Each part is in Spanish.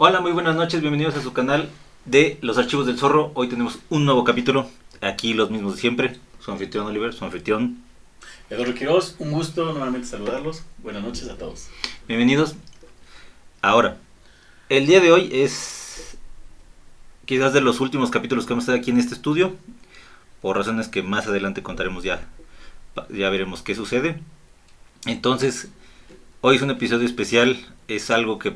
Hola, muy buenas noches, bienvenidos a su canal de Los Archivos del Zorro. Hoy tenemos un nuevo capítulo, aquí los mismos de siempre. Su anfitrión Oliver, su anfitrión. Eduardo Quiroz, un gusto nuevamente saludarlos. Buenas noches a todos. Bienvenidos. Ahora, el día de hoy es quizás de los últimos capítulos que vamos a estar aquí en este estudio, por razones que más adelante contaremos ya veremos qué sucede. Entonces, hoy es un episodio especial, es algo que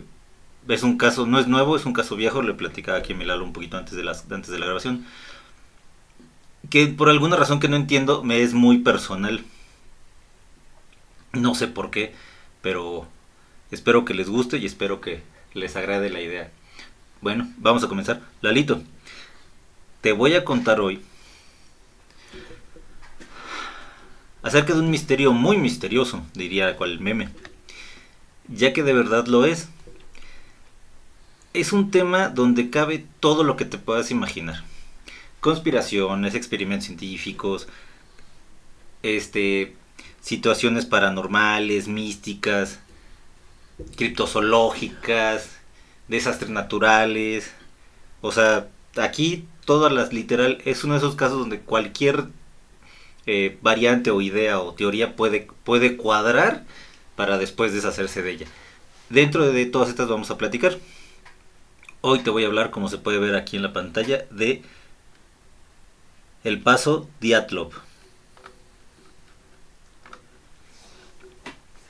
es un caso, no es nuevo, es un caso viejo, le platicaba aquí a Milalo un poquito antes de la grabación, que por alguna razón que no entiendo me es muy personal. No sé por qué, pero espero que les guste y espero que les agrade la idea. Bueno, vamos a comenzar. Lalito, te voy a contar hoy acerca de un misterio muy misterioso, diría cual meme, ya que de verdad lo es. Es un tema donde cabe todo lo que te puedas imaginar. Conspiraciones, experimentos científicos, situaciones paranormales, místicas, criptozoológicas, desastres naturales. O sea, aquí todas las literal es uno de esos casos donde cualquier variante o idea o teoría puede cuadrar para después deshacerse de ella. Dentro de todas estas vamos a platicar. Hoy te voy a hablar, como se puede ver aquí en la pantalla, de el paso Dyatlov.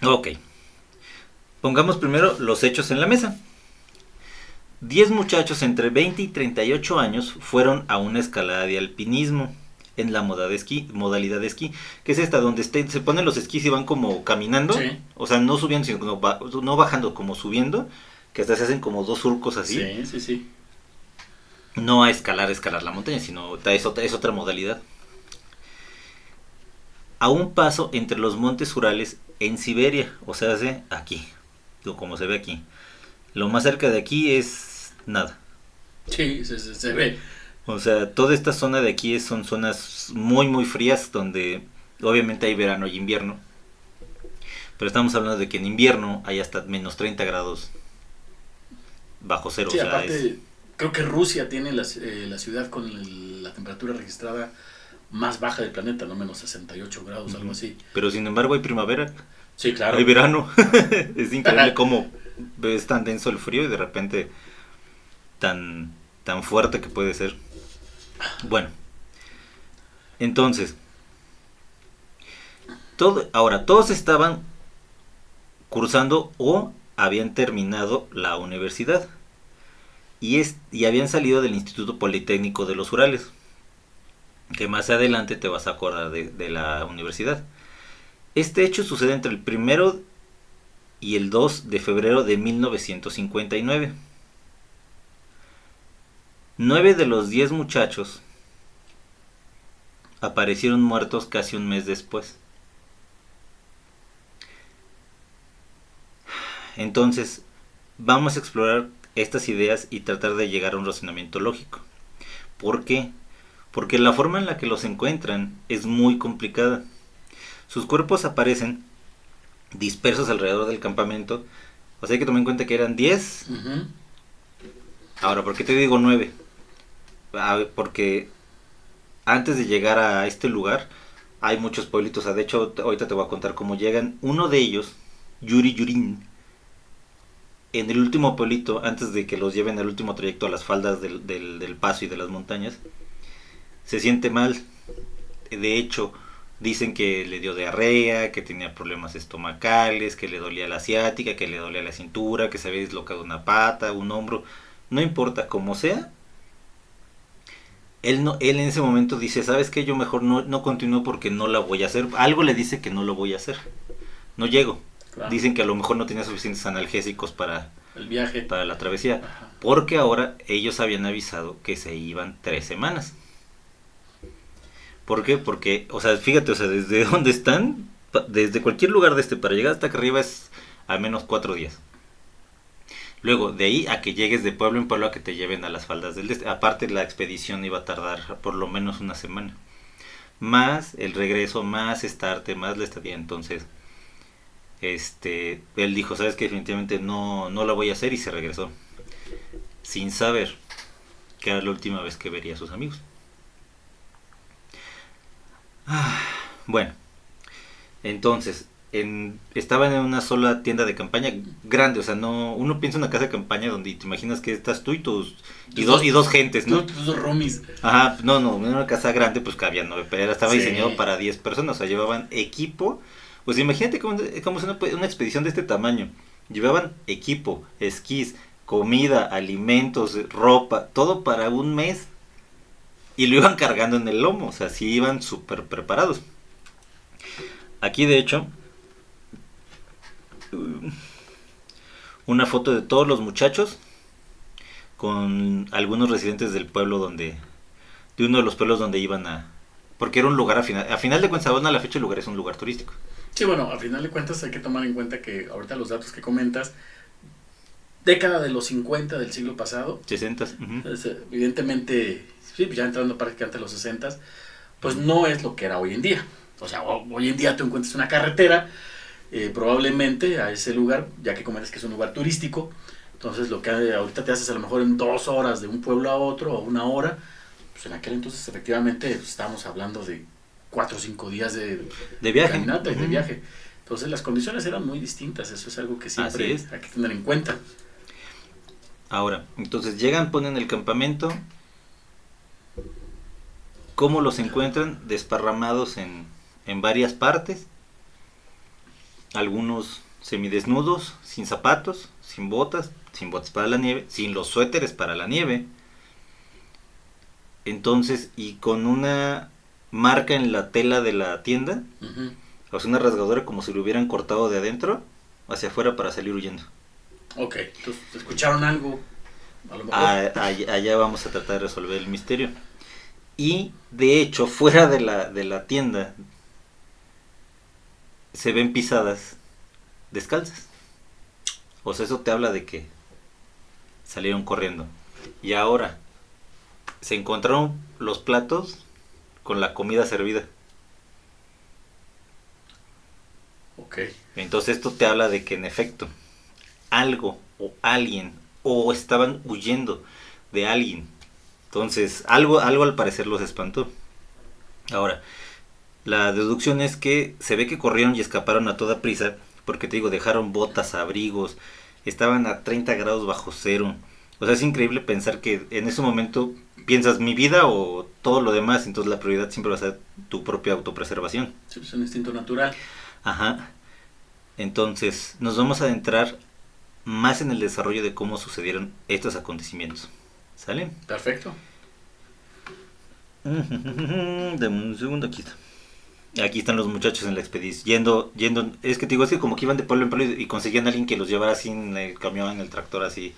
Ok. Pongamos primero los hechos en la mesa. 10 muchachos entre 20 y 38 años fueron a una escalada de alpinismo en la modalidad de esquí, que es esta donde se ponen los esquís y van como caminando, Sí. o sea, no subiendo, sino no bajando, como subiendo, que hasta se hacen como dos surcos así. Sí. No a escalar la montaña, sino es otra modalidad. A un paso entre los montes Urales en Siberia, o sea, aquí, como se ve aquí. Lo más cerca de aquí es nada. Sí, se ve. O sea, toda esta zona de aquí son zonas muy muy frías donde obviamente hay verano y invierno. Pero estamos hablando de que en invierno hay hasta menos 30 grados bajo cero. Sí, O sea, aparte, creo que Rusia tiene la ciudad con la temperatura registrada más baja del planeta, no menos 68 grados, algo así. Pero sin embargo hay primavera, Sí, claro. hay verano. Es increíble cómo es tan denso el frío y de repente tan fuerte que puede ser. Bueno, entonces, todos estaban cursando o habían terminado la universidad y habían salido del Instituto Politécnico de los Urales, que más adelante te vas a acordar de la universidad. Este hecho sucede entre el 1 y el 2 de febrero de 1959. 9 de los 10 muchachos aparecieron muertos casi un mes después. Entonces, vamos a explorar estas ideas y tratar de llegar a un razonamiento lógico. ¿Por qué? Porque la forma en la que los encuentran es muy complicada. Sus cuerpos aparecen dispersos alrededor del campamento. O sea, hay que tomar en cuenta que eran 10. Uh-huh. Ahora, ¿por qué te digo 9? Porque antes de llegar a este lugar hay muchos pueblitos. De hecho, ahorita te voy a contar cómo llegan. Uno de ellos, Yuri Yurin, en el último pueblito, antes de que los lleven al último trayecto a las faldas del paso y de las montañas, se siente mal. De hecho, dicen que le dio diarrea, que tenía problemas estomacales, que le dolía la ciática, que le dolía la cintura, que se había dislocado una pata, un hombro. No importa cómo sea, él en ese momento dice, ¿sabes qué? Yo mejor no continúo porque no la voy a hacer. Algo le dice que no lo voy a hacer. No llego. Claro. Dicen que a lo mejor no tenía suficientes analgésicos para el viaje, para la travesía. Ajá. Porque ahora ellos habían avisado que se iban 3 semanas. ¿Por qué? Porque, o sea, fíjate, o sea, desde donde están, desde cualquier lugar para llegar hasta acá arriba es al menos 4 días. Luego, de ahí a que llegues de pueblo en pueblo a que te lleven a las faldas del este. Aparte, la expedición iba a tardar por lo menos una semana. Más el regreso, más estarte, más la estadía. Entonces, él dijo, ¿sabes qué? Definitivamente no la voy a hacer y se regresó. sin saber que era la última vez que vería a sus amigos. Bueno, entonces, estaban en una sola tienda de campaña grande, o sea, no, uno piensa en una casa de campaña donde te imaginas que estás tú y dos gentes, ¿no? Tus dos roomies. Ajá, no, en una casa grande pues cabían 9, pero estaba Sí. diseñado para 10 personas, o sea, llevaban equipo, pues imagínate cómo es una expedición de este tamaño, llevaban equipo, esquís, comida, alimentos, ropa, todo para un mes, y lo iban cargando en el lomo, o sea, sí iban súper preparados. Aquí de hecho una foto de todos los muchachos con algunos residentes del pueblo de uno de los pueblos donde iban porque era un lugar a final de cuentas, aún a la fecha el lugar es un lugar turístico. Sí, bueno, al final de cuentas hay que tomar en cuenta que ahorita los datos que comentas, década de los 50 del siglo pasado, 60. evidentemente, sí, ya entrando prácticamente a los 60, pues no es lo que era hoy en día. O sea, hoy en día tú encuentras una carretera, probablemente a ese lugar, ya que comentas que es un lugar turístico, entonces lo que ahorita te haces a lo mejor en 2 horas de un pueblo a otro o 1 hora, pues en aquel entonces efectivamente pues, estábamos hablando de 4 o 5 días de viaje. caminata y de viaje. Entonces las condiciones eran muy distintas, eso es algo que siempre hay que tener en cuenta. Ahora, entonces llegan, ponen el campamento. ¿Cómo los encuentran? Desparramados en varias partes. Algunos semidesnudos, sin zapatos, sin botas para la nieve, sin los suéteres para la nieve. Entonces, y con una marca en la tela de la tienda, o sea, una rasgadura como si lo hubieran cortado de adentro hacia afuera para salir huyendo. Ok, entonces, ¿escucharon algo? A lo mejor. Allá vamos a tratar de resolver el misterio. Y, de hecho, fuera de la tienda se ven pisadas descalzas. O sea, eso te habla de que salieron corriendo. Y ahora, se encontraron los platos con la comida servida. Ok. Entonces esto te habla de que en efecto algo o alguien o estaban huyendo de alguien. Entonces algo al parecer los espantó. Ahora, la deducción es que se ve que corrieron y escaparon a toda prisa porque te digo, dejaron botas, abrigos, estaban a 30 grados bajo cero. O sea, es increíble pensar que en ese momento piensas mi vida o todo lo demás, entonces la prioridad siempre va a ser tu propia autopreservación. Sí, es un instinto natural. Ajá. Entonces, nos vamos a adentrar más en el desarrollo de cómo sucedieron estos acontecimientos. ¿Sale? Perfecto. Dame un segundo, aquí está. Aquí están los muchachos en la expedición. Yendo, es que te digo, es que como que iban de pueblo en pueblo y conseguían a alguien que los llevara así en el camión, en el tractor, así.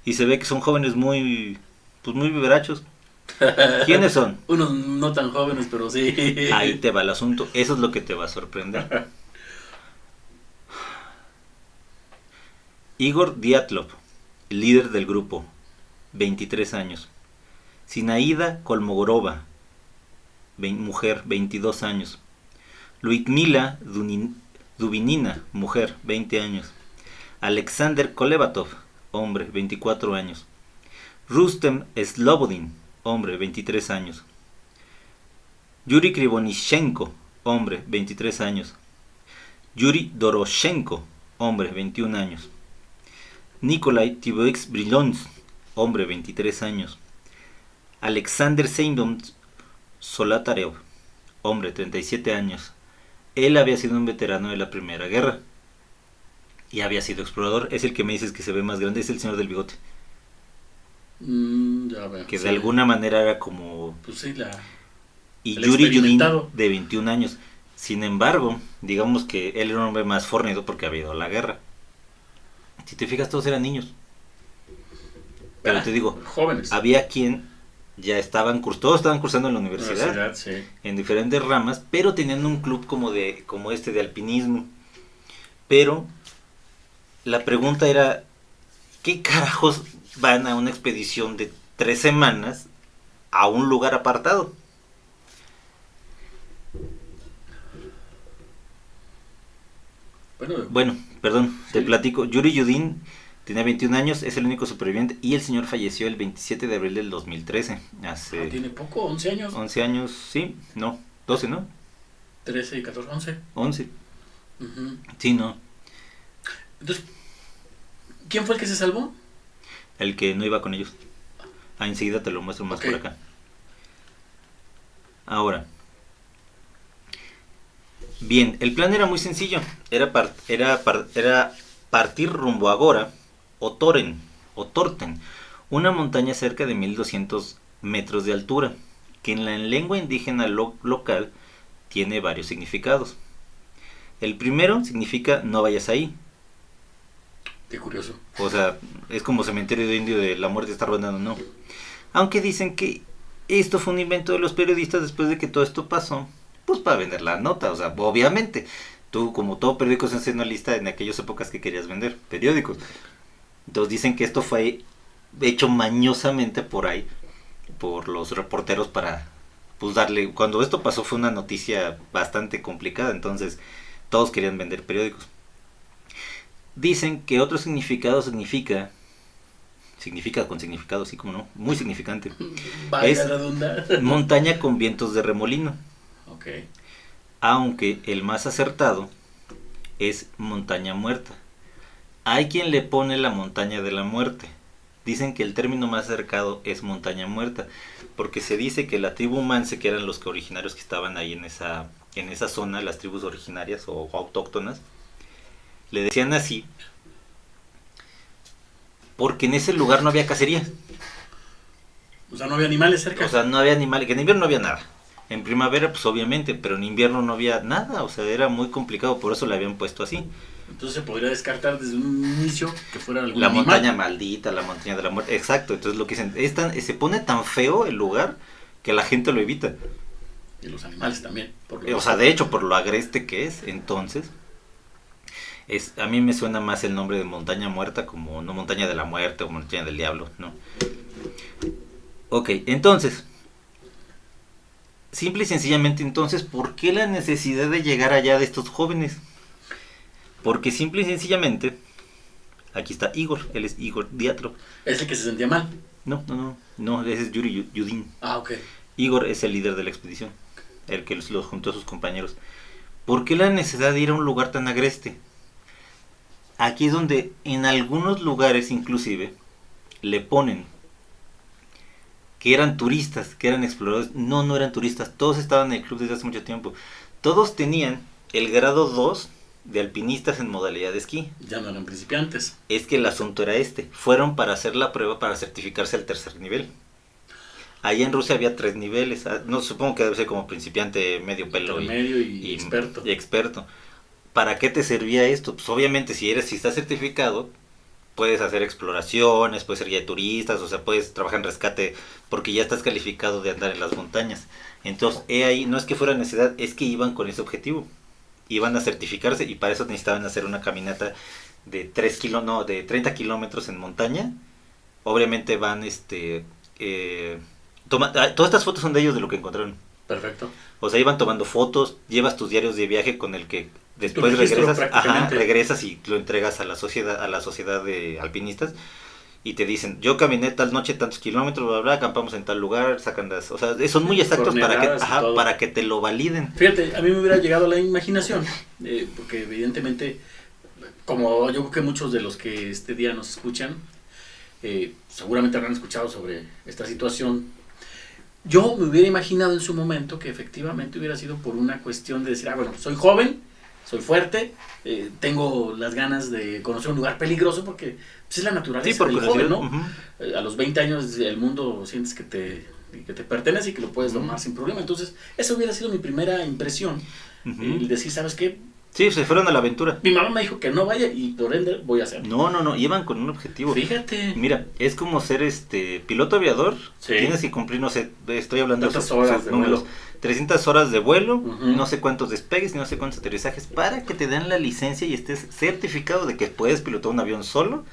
Y se ve que son jóvenes muy viverachos. ¿Quiénes son? Unos no tan jóvenes, pero sí. Ahí te va el asunto. Eso es lo que te va a sorprender. Igor Dyatlov, líder del grupo, 23 años. Sinaída Kolmogorova, mujer, 22 años. Lyudmila Dubinina, mujer, 20 años. Alexander Kolevatov, hombre, 24 años. Rustem Slobodin, hombre, 23 años. Yuri Krivonishenko, hombre, 23 años. Yuri Doroshenko, hombre, 21 años. Nikolai Tiboix Brilons, hombre, 23 años. Alexander Seindom Solatarev, hombre, 37 años. Él había sido un veterano de la Primera Guerra y había sido explorador. Es el que me dices que se ve más grande, es el señor del bigote. Ya veo. Que sí, de alguna manera era como... Pues sí, y Yuri Yudin, de 21 años. Sin embargo, digamos que él era un hombre más fornido porque había ido a la guerra. Si te fijas, todos eran niños. Pero te digo, jóvenes. Había quien ya todos estaban cursando en la universidad, sí, en diferentes ramas, pero tenían un club como este de alpinismo. Pero la pregunta era, ¿qué carajos van a una expedición de 3 semanas a un lugar apartado? Bueno, perdón, te platico. Yuri Yudin Tenía 21 años, es el único superviviente y el señor falleció el 27 de abril del 2013. Hace Tiene poco, 11 años. 11 años, sí, no, 12, ¿no? 13, 14, 11. 11. Uh-huh. Sí, no. Entonces, ¿quién fue el que se salvó? El que no iba con ellos. Enseguida te lo muestro más por acá. Ahora. Bien, el plan era muy sencillo. Era partir rumbo a Gora o Torten, una montaña cerca de 1200 metros de altura, que en la lengua indígena local tiene varios significados. El primero significa no vayas ahí. Qué curioso. O sea, es como cementerio de indio de la muerte está rondando, no. Aunque dicen que esto fue un invento de los periodistas después de que todo esto pasó, pues para vender la nota. O sea, obviamente, tú como todo periódico sensacionalista en aquellas épocas que querías vender periódicos. Entonces dicen que esto fue hecho mañosamente por ahí, por los reporteros para, pues darle, cuando esto pasó fue una noticia bastante complicada, entonces todos querían vender periódicos. Dicen que otro significado significa con significado, sí como no, muy significante. Vaya redundancia. Montaña con vientos de remolino. Ok. Aunque el más acertado es montaña muerta. Hay quien le pone la montaña de la muerte. Dicen que el término más acercado es montaña muerta, porque se dice que la tribu Mance, que eran los originarios que estaban ahí en esa zona, las tribus originarias o autóctonas, le decían así porque en ese lugar no había cacería. O sea, no había animales cerca. O sea, no había animales, que en invierno no había nada. En primavera, pues obviamente, pero en invierno no había nada, o sea, era muy complicado, por eso le habían puesto así. Entonces se podría descartar desde un inicio que fuera algún la animal. Montaña maldita, la montaña de la muerte, exacto. Entonces lo que dicen, se pone tan feo el lugar que la gente lo evita. Y los animales también. O sea, de hecho, por lo agreste que es, entonces, a mí me suena más el nombre de montaña muerta como no montaña de la muerte o montaña del diablo, ¿no? Ok, entonces, simple y sencillamente, entonces, ¿por qué la necesidad de llegar allá de estos jóvenes? Porque simple y sencillamente, aquí está Igor, él es Igor Diatrov. ¿Es el que se sentía mal? No, ese es Yuri Yudin. Ah, ok. Igor es el líder de la expedición, el que los juntó a sus compañeros. ¿Por qué la necesidad de ir a un lugar tan agreste? Aquí es donde en algunos lugares inclusive le ponen que eran turistas, que eran exploradores. No eran turistas, todos estaban en el club desde hace mucho tiempo. Todos tenían el grado 2 de alpinistas en modalidad de esquí. Ya no eran principiantes. Es que el asunto era fueron para hacer la prueba para certificarse al tercer nivel. Allá en Rusia había 3 niveles, no supongo que debe ser como principiante, medio pelo y experto. Y experto. ¿Para qué te servía esto? Pues obviamente si estás certificado, puedes hacer exploraciones, puedes ser guía de turistas, o sea, puedes trabajar en rescate porque ya estás calificado de andar en las montañas. Entonces, ahí no es que fuera necesidad, es que iban con ese objetivo. Iban a certificarse y para eso necesitaban hacer una caminata de 30 kilómetros en montaña. Obviamente van, todas estas fotos son de ellos, de lo que encontraron. Perfecto. O sea, iban tomando fotos, llevas tus diarios de viaje con el que después regresas y lo entregas a la sociedad de alpinistas y te dicen, yo caminé tal noche tantos kilómetros, bla, bla, acampamos en tal lugar, sacan las, o sea, son muy exactos para que te lo validen. Fíjate, a mí me hubiera llegado la imaginación, porque evidentemente, como yo creo que muchos de los que este día nos escuchan, seguramente habrán escuchado sobre esta situación. Yo me hubiera imaginado en su momento que efectivamente hubiera sido por una cuestión de decir, bueno, soy joven, soy fuerte, tengo las ganas de conocer un lugar peligroso porque pues, es la naturaleza del joven, ¿no? Uh-huh. A los 20 años el mundo sientes que te pertenece y que lo puedes domar sin problema. Entonces, esa hubiera sido mi primera impresión. El decir, ¿sabes qué? Sí, se fueron a la aventura. Mi mamá me dijo que no vaya y por ende voy a hacerlo. No, iban con un objetivo. Fíjate. Mira, es como ser piloto aviador. Sí. Tienes que cumplir, no sé, estoy hablando de horas de vuelo. 300 horas de vuelo, no sé cuántos despegues y no sé cuántos aterrizajes para que te den la licencia y estés certificado de que puedes pilotar un avión solo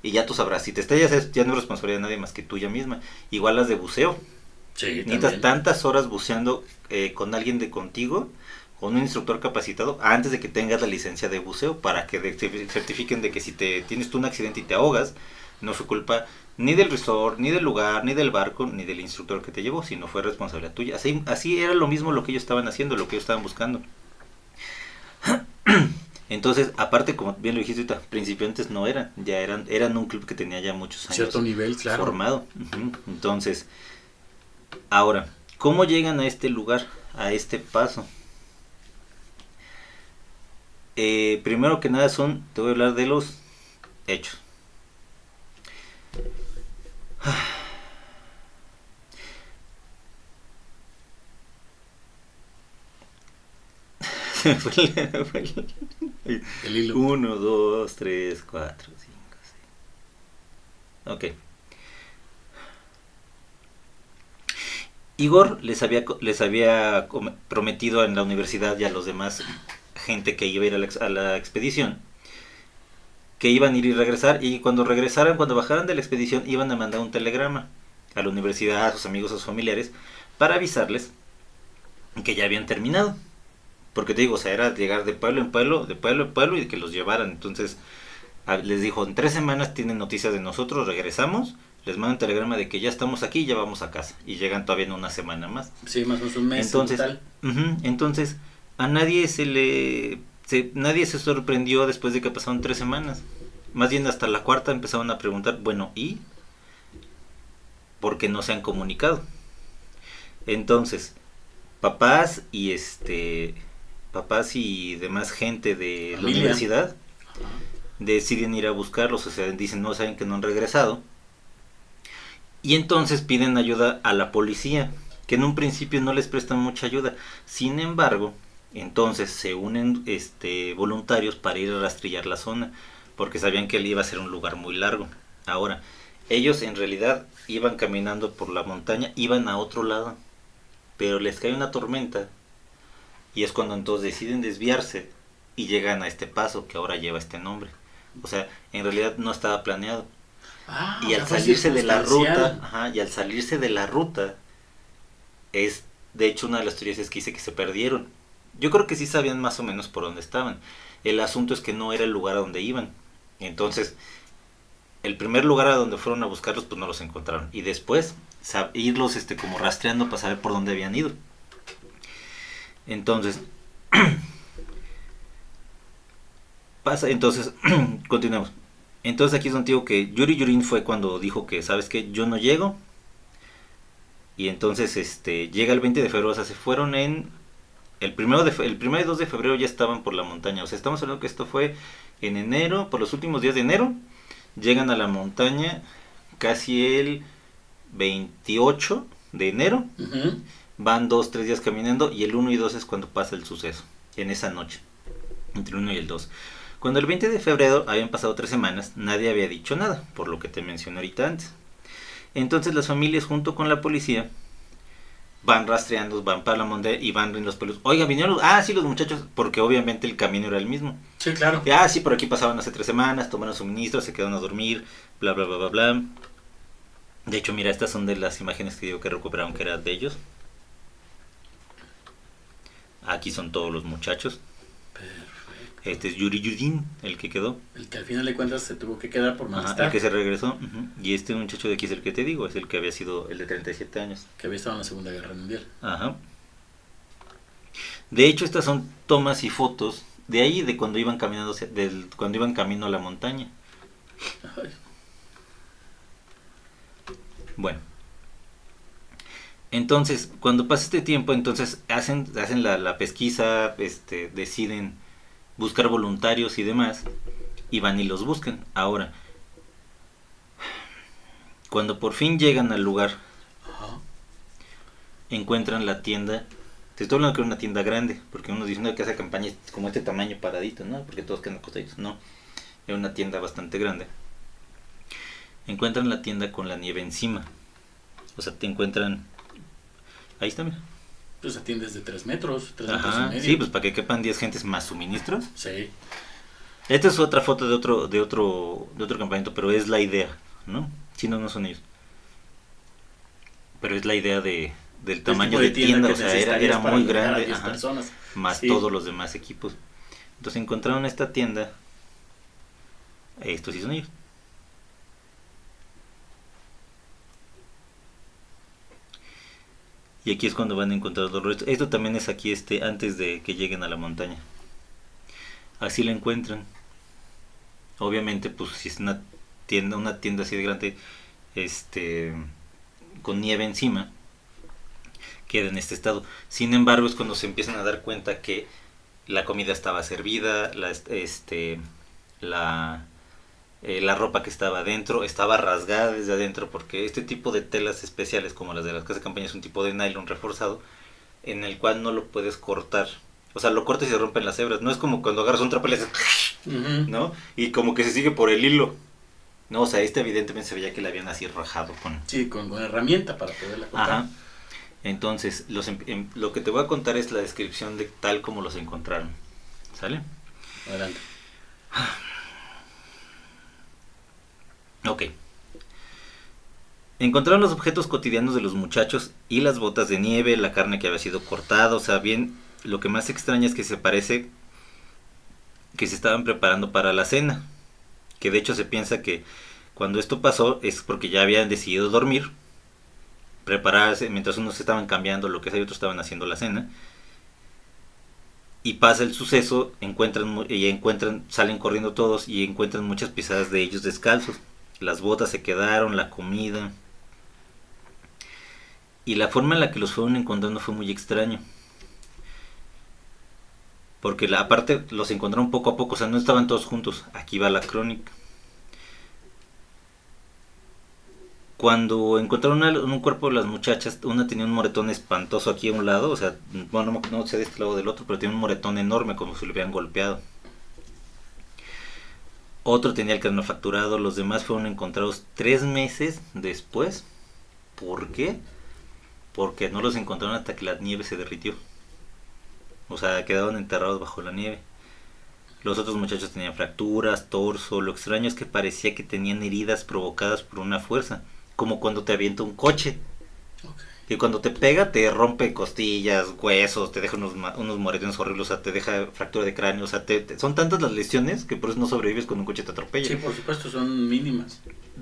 y ya tú sabrás. Si te estrellas ya no es responsabilidad de nadie más que tuya misma. Igual las de buceo. Sí, necesitas tantas horas buceando con alguien de contigo con un instructor capacitado antes de que tengas la licencia de buceo para que te certifiquen de que si tienes tú un accidente y te ahogas, no fue culpa ni del resort, ni del lugar, ni del barco, ni del instructor que te llevó, sino fue responsabilidad tuya. Así era lo mismo lo que ellos estaban haciendo, lo que ellos estaban buscando. Entonces, aparte, como bien lo dijiste ahorita, principiantes no eran, ya eran un club que tenía ya muchos años cierto nivel, claro, formado. Entonces, ahora, ¿cómo llegan a este lugar, a este paso? Primero que nada te voy a hablar de los hechos. el hilo. 1, 2, 3, 4, 5, 6. Ok. Igor les había prometido en la universidad y a los demás gente que iba a ir a la expedición que iban a ir y regresar, y cuando regresaran, cuando bajaran de la expedición, iban a mandar un telegrama a la universidad, a sus amigos, a sus familiares, para avisarles que ya habían terminado. Porque te digo, o sea, era llegar de pueblo en pueblo, de pueblo en pueblo, y que los llevaran. Entonces les dijo, en 3 semanas tienen noticias de nosotros, regresamos, les mandan un telegrama de que ya estamos aquí, ya vamos a casa. Y llegan todavía en una semana más. Sí, más o menos un mes. Entonces a nadie nadie se sorprendió después de que pasaron 3 semanas. Más bien hasta la cuarta empezaron a preguntar, bueno, ¿y por qué no se han comunicado? Entonces, papás y demás gente de la universidad deciden ir a buscarlos, o sea, dicen, no, saben que no han regresado. Y entonces piden ayuda a la policía, que en un principio no les prestan mucha ayuda. Sin embargo, entonces se unen voluntarios para ir a rastrillar la zona, porque sabían que él iba a ser un lugar muy largo. Ahora, ellos en realidad iban caminando por la montaña, iban a otro lado, pero les cae una tormenta, y es cuando entonces deciden desviarse y llegan a este paso que ahora lleva este nombre. O sea, en realidad no estaba planeado. Y al salirse de la ruta, es, de hecho, una de las teorías es que dice que se perdieron. Yo creo que sí sabían más o menos por dónde estaban. El asunto es que no era el lugar a donde iban. Entonces, el primer lugar a donde fueron a buscarlos, pues no los encontraron. Y después, irlos como rastreando para saber por dónde habían ido. Entonces, continuemos. Entonces aquí es donde digo que Yuri Yurin fue cuando dijo que, ¿sabes qué? Yo no llego. Y entonces llega el 20 de febrero, o sea, se fueron el 1 y 2 de febrero ya estaban por la montaña. O sea, estamos hablando que esto fue en enero, por los últimos días de enero. Llegan a la montaña casi el 28 de enero. Van 2-3 días caminando y el 1 y 2 es cuando pasa el suceso, en esa noche, entre el 1 y el 2. Cuando el 20 de febrero habían pasado 3 semanas, nadie había dicho nada, por lo que te mencioné ahorita antes. Entonces las familias junto con la policía van rastreando, van para la montaña y van en los pueblos. Oiga, vinieron sí, los muchachos, porque obviamente el camino era el mismo. Sí, claro. Sí, por aquí pasaban hace 3 semanas, tomaron suministros, se quedaron a dormir, bla, bla, bla, bla, bla. De hecho, mira, estas son de las imágenes que digo que recuperaron que eran de ellos. Aquí son todos los muchachos. Perfecto. Este es Yuri Yurin, el que quedó. El que al final de cuentas se tuvo que quedar por no estar. El que se regresó. Y este muchacho de aquí es el que te digo, es el que había sido el de 37 años. Que había estado en la Segunda Guerra Mundial. Ajá. De hecho, estas son tomas y fotos de ahí, de cuando iban caminando, cuando iban camino a la montaña. Ay. Bueno. Entonces, cuando pasa este tiempo, entonces hacen la pesquisa, deciden buscar voluntarios y demás, y van y los buscan. Ahora, cuando por fin llegan al lugar, encuentran la tienda. Te estoy hablando que era una tienda grande, porque uno dice que hace campaña como este tamaño paradito, ¿no? Porque todos quedan acostaditos. No, era una tienda bastante grande. Encuentran la tienda con la nieve encima. O sea, te encuentran... Ahí está, mira. Pues atiendes de 3 metros, 3 metros y medio. Sí, pues para que quepan 10 gentes más suministros. Sí. Esta es otra foto de otro campamento, pero es la idea, ¿no? Si no son ellos. Pero es la idea de del tamaño de tienda, o sea, era muy grande, personas. Más todos los demás equipos. Entonces encontraron esta tienda, estos sí son ellos. Y aquí es cuando van a encontrar los restos. Esto también es aquí antes de que lleguen a la montaña. Así la encuentran. Obviamente, pues si es una tienda así de grande, con nieve encima, queda en este estado. Sin embargo, es cuando se empiezan a dar cuenta que la comida estaba servida, la ropa que estaba adentro estaba rasgada desde adentro, porque este tipo de telas especiales como las de las casas de campaña es un tipo de nylon reforzado en el cual no lo puedes cortar. O sea, lo cortas y se rompen las hebras. No es como cuando agarras un trapo y le haces, ¿no? Y como que se sigue por el hilo. No, o sea, evidentemente se veía que le habían así rajado con... Sí, con herramienta para poderla cortar. Ajá. Entonces, lo que te voy a contar es la descripción de tal como los encontraron. ¿Sale? Adelante. Ok. Encontraron los objetos cotidianos de los muchachos y las botas de nieve, la carne que había sido cortada. O sea, bien, lo que más extraña es que se parece que se estaban preparando para la cena. Que de hecho se piensa que cuando esto pasó es porque ya habían decidido dormir, prepararse, mientras unos estaban cambiando lo que sea y otros estaban haciendo la cena. Y pasa el suceso, salen corriendo todos y encuentran muchas pisadas de ellos descalzos. Las botas se quedaron, la comida. Y la forma en la que los fueron encontrando fue muy extraño. Porque aparte los encontraron poco a poco, o sea, no estaban todos juntos. Aquí va la crónica. Cuando encontraron un cuerpo de las muchachas, una tenía un moretón espantoso aquí a un lado, o sea, bueno, no sé de este lado del otro, pero tenía un moretón enorme como si lo hubieran golpeado. Otro tenía el cráneo fracturado, los demás fueron encontrados 3 meses después. ¿Por qué? Porque no los encontraron hasta que la nieve se derritió. O sea, quedaban enterrados bajo la nieve. Los otros muchachos tenían fracturas, torso. Lo extraño es que parecía que tenían heridas provocadas por una fuerza, como cuando te avienta un coche. Okay. Que cuando te pega te rompe costillas, huesos, te deja unos moretones horribles, o sea, te deja fractura de cráneo, o sea, son tantas las lesiones que por eso no sobrevives cuando un coche te atropella. Sí, por supuesto, son mínimas.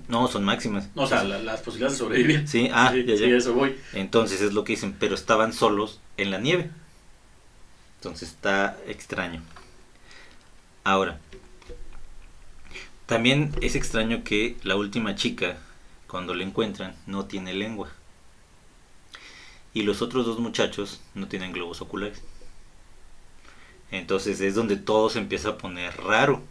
No, son máximas. No, o sea, las posibilidades de sobrevivir. Sí, ya. Sí, eso voy. Entonces es lo que dicen, pero estaban solos en la nieve. Entonces está extraño. Ahora, también es extraño que la última chica, cuando la encuentran, no tiene lengua. Y los otros 2 muchachos no tienen globos oculares. Entonces es donde todo se empieza a poner raro.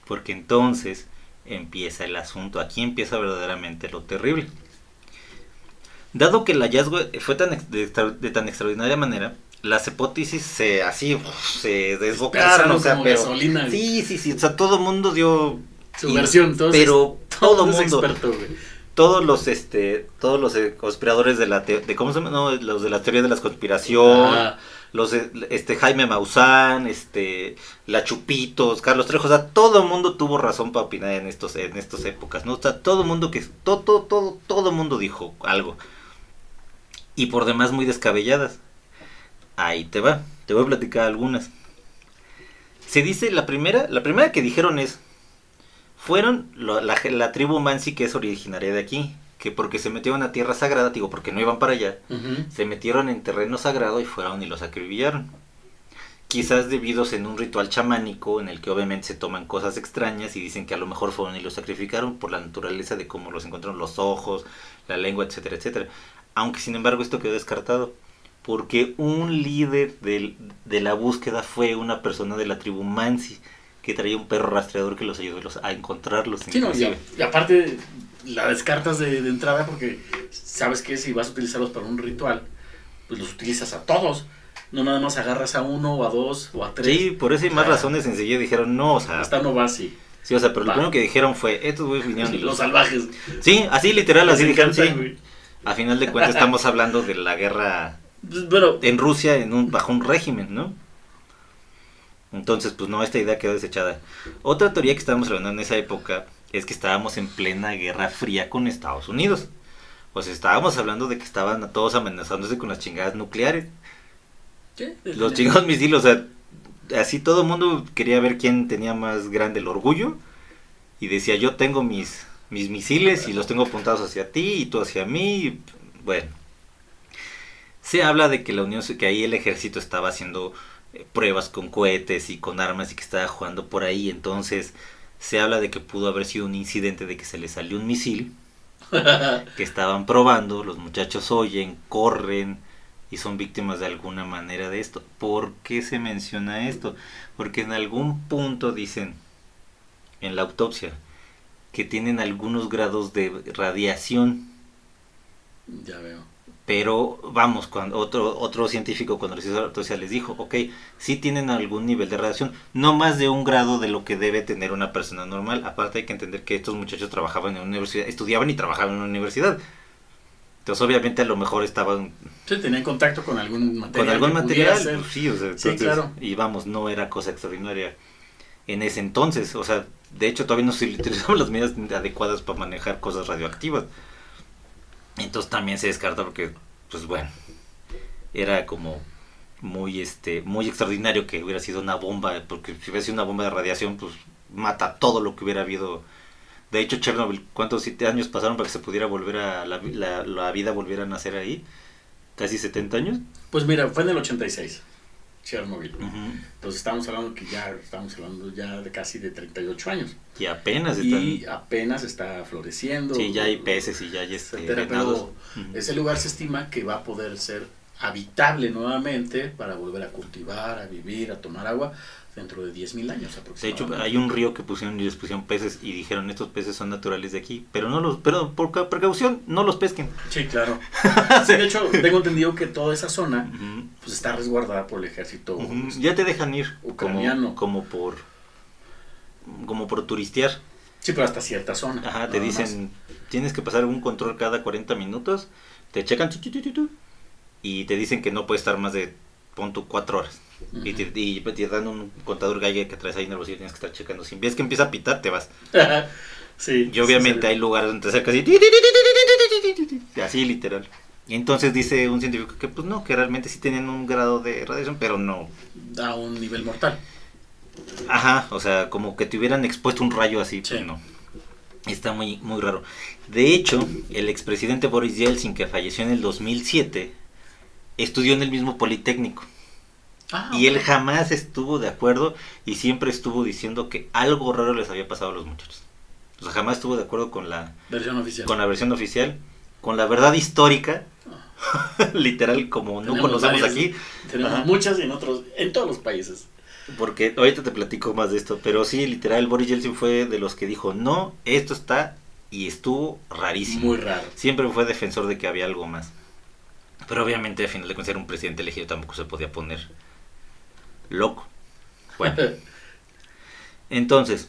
Porque entonces empieza el asunto. Aquí empieza verdaderamente lo terrible. Dado que el hallazgo fue de tan extraordinaria manera, las hipótesis se desbocaron, o sea, pero gasolina, sí, o sea, todo el mundo dio su versión, pero todo el mundo, experto, todos los conspiradores de ¿cómo se llama? No, los de la teoría de la conspiración, los Jaime Maussan, la Chupitos, Carlos Trejo, o sea, todo el mundo tuvo razón para opinar en estas épocas, ¿no? O sea, todo el mundo todo el mundo dijo algo. Y por demás muy descabelladas. Ahí te voy a platicar algunas. Se dice, la primera que dijeron fueron la tribu Mansi, que es originaria de aquí, que porque se metieron a tierra sagrada, digo, porque no iban para allá, se metieron en terreno sagrado y fueron y los acribillaron. Quizás debidos en un ritual chamánico en el que obviamente se toman cosas extrañas y dicen que a lo mejor fueron y los sacrificaron por la naturaleza de cómo los encontraron, los ojos, la lengua, etcétera, etcétera. Aunque sin embargo esto quedó descartado, porque un líder de la búsqueda fue una persona de la tribu Mansi, que traía un perro rastreador que los ayudó a encontrarlos. Sí, no, y aparte la descartas de entrada porque sabes que si vas a utilizarlos para un ritual, pues los utilizas a todos. No nada más agarras a 1 o a 2 o a 3. Sí, por eso y más razones enseguida dijeron no, o sea... Hasta no va así. Sí, o sea, pero lo primero que dijeron fue, estos güeyes vinieron y los salvajes. Sí, así literal, así dijeron, sí. A final de cuentas estamos hablando de la guerra en Rusia bajo un régimen, ¿no? Entonces, pues no, esta idea quedó desechada. Otra teoría que estábamos hablando en esa época es que estábamos en plena Guerra Fría con Estados Unidos. O sea, estábamos hablando de que estaban a todos amenazándose con las chingadas nucleares. ¿Qué? Los chingados misiles, o sea, así todo el mundo quería ver quién tenía más grande el orgullo. Y decía, yo tengo mis misiles y los tengo apuntados hacia ti y tú hacia mí. Y, bueno, se habla de que que ahí el ejército estaba haciendo pruebas con cohetes y con armas y que estaba jugando por ahí. Entonces se habla de que pudo haber sido un incidente de que se le salió un misil que estaban probando, los muchachos oyen, corren y son víctimas de alguna manera de esto. ¿Por qué se menciona esto? Porque en algún punto dicen en la autopsia que tienen algunos grados de radiación. Ya veo. Pero vamos, cuando otro científico cuando les hizo la autopsia les dijo, ok, sí tienen algún nivel de radiación, no más de 1 grado de lo que debe tener una persona normal. Aparte hay que entender que estos muchachos trabajaban en una universidad, estudiaban y trabajaban en una universidad. Entonces obviamente a lo mejor estaban... Sí, tenían contacto con algún material. Con algún material, pues, sí, o sea, entonces, sí, claro. Y vamos, no era cosa extraordinaria en ese entonces, o sea, de hecho todavía no se utilizaban las medidas adecuadas para manejar cosas radioactivas. Entonces también se descarta porque, pues bueno, era como muy muy extraordinario que hubiera sido una bomba, porque si hubiera sido una bomba de radiación, pues mata todo lo que hubiera habido. De hecho, Chernobyl, ¿cuántos 7 años pasaron para que se pudiera volver a la vida volviera a nacer ahí? ¿Casi 70 años? Pues mira, fue en el 86, Chernobyl. Uh-huh. Entonces estamos hablando ya de casi de 38 años. Y apenas apenas está floreciendo. Sí, ya hay peces y ya hay pero ese lugar se estima que va a poder ser habitable nuevamente para volver a cultivar, a vivir, a tomar agua dentro de 10,000 años aproximadamente. De hecho, hay un río que les pusieron peces y dijeron, estos peces son naturales de aquí, pero por precaución no los pesquen. Sí, claro. Sí, de hecho, tengo entendido que toda esa zona pues está resguardada por el ejército. Ya te dejan ir ucraniano. como por turistear. Sí, pero hasta cierta zona. Ajá, te dicen, tienes que pasar un control cada 40 minutos, te checan y te dicen que no puedes estar más de, pon tú, 4 horas. Uh-huh. Y te dan un contador Geiger que traes ahí en el bolsillo, tienes que estar checando. Si ves que empieza a pitar, te vas. Sí. Y obviamente hay lugares donde te acercas y así literal. Y entonces dice un científico que pues no, que realmente sí tenían un grado de radiación, pero no a un nivel mortal. Ajá, o sea, como que te hubieran expuesto un rayo así, sí. Pues no. Está muy, muy raro. De hecho, el expresidente Boris Yeltsin, que falleció en el 2007, estudió en el mismo Politécnico. Y él jamás estuvo de acuerdo y siempre estuvo diciendo que algo raro les había pasado a los muchachos. O sea, jamás estuvo de acuerdo con la versión oficial. Con la versión oficial, con la verdad histórica, literal, como tenemos no conocemos varias, aquí. Tenemos muchas y en todos los países. Porque ahorita te platico más de esto, pero sí, literal, Boris Yeltsin fue de los que dijo, no, esto está, y estuvo rarísimo. Muy raro. Siempre fue defensor de que había algo más. Pero obviamente, a final de cuentas, era un presidente elegido, tampoco se podía poner loco. Bueno. Entonces,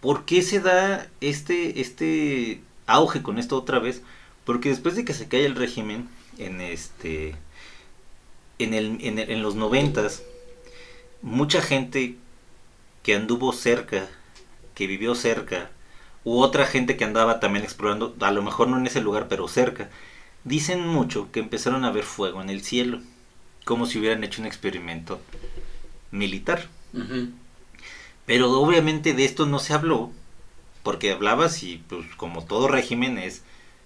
¿por qué se da este auge con esto otra vez? Porque después de que se cae el régimen, en los 90s, mucha gente que anduvo cerca, que vivió cerca, u otra gente que andaba también explorando, a lo mejor no en ese lugar, pero cerca, dicen mucho que empezaron a ver fuego en el cielo, como si hubieran hecho un experimento militar. Uh-huh. Pero obviamente de esto no se habló, porque hablabas y pues como todo régimen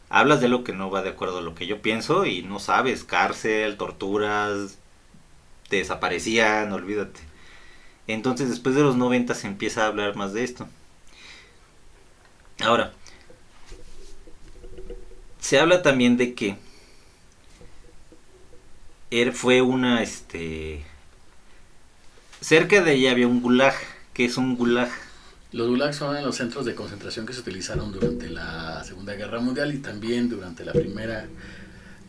hablas de lo que no va de acuerdo a lo que yo pienso y no sabes, cárcel, torturas, te desaparecían, olvídate. Entonces después de los 90 se empieza a hablar más de esto. Ahora, se habla también de que fue una, cerca de allí había un gulag. ¿Qué es un gulag? Los gulags son los centros de concentración que se utilizaron durante la Segunda Guerra Mundial y también durante la Primera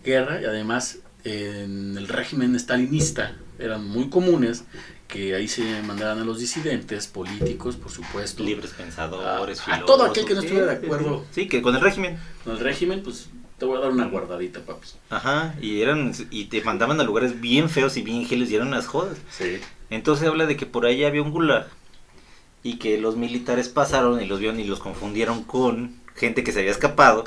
Guerra, y además en el régimen stalinista eran muy comunes que ahí se mandaran a los disidentes políticos, por supuesto, libres pensadores, a todo aquel que no estuviera de acuerdo. Sí, que con el régimen. Con el régimen, pues te voy a dar una guardadita, papi. Ajá, y te mandaban a lugares bien feos y bien giles y eran unas jodas. Sí. Entonces habla de que por ahí había un gulag y que los militares pasaron y los vieron y los confundieron con gente que se había escapado.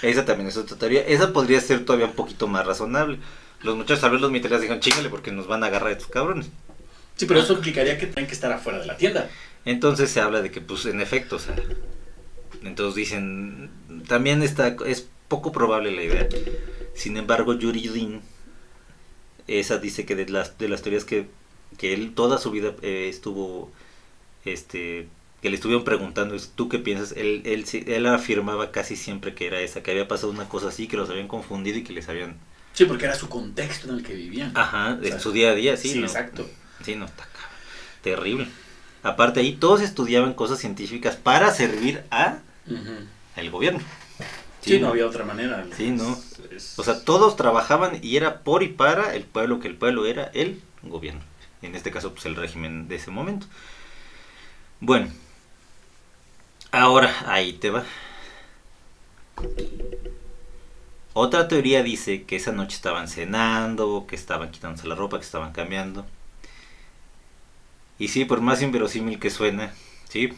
Esa también es otra teoría. Esa podría ser todavía un poquito más razonable. Los muchachos al ver los militares dijeron, chíngale porque nos van a agarrar estos cabrones. Sí, pero eso implicaría que tienen que estar afuera de la tienda. Entonces se habla de que, pues, en efecto, o sea, entonces dicen, también es poco probable la idea. Sin embargo, Yuri Din, esa dice que de las teorías que él toda su vida estuvo, que le estuvieron preguntando, ¿tú qué piensas? Él afirmaba casi siempre que era esa, que había pasado una cosa así, que los habían confundido y que les habían... Sí, porque era su contexto en el que vivían. Ajá, o sea, su día a día, sí. Sí, ¿no? exacto. Sí, no, está terrible. Aparte ahí todos estudiaban cosas científicas para servir a el gobierno. Sí, no había otra manera. Sí, no. O sea, todos trabajaban y era por y para el pueblo, que el pueblo era el gobierno. En este caso, pues el régimen de ese momento. Bueno, ahora ahí te va. Otra teoría dice que esa noche estaban cenando, que estaban quitándose la ropa, que estaban cambiando. Y sí, por más inverosímil que suena, sí,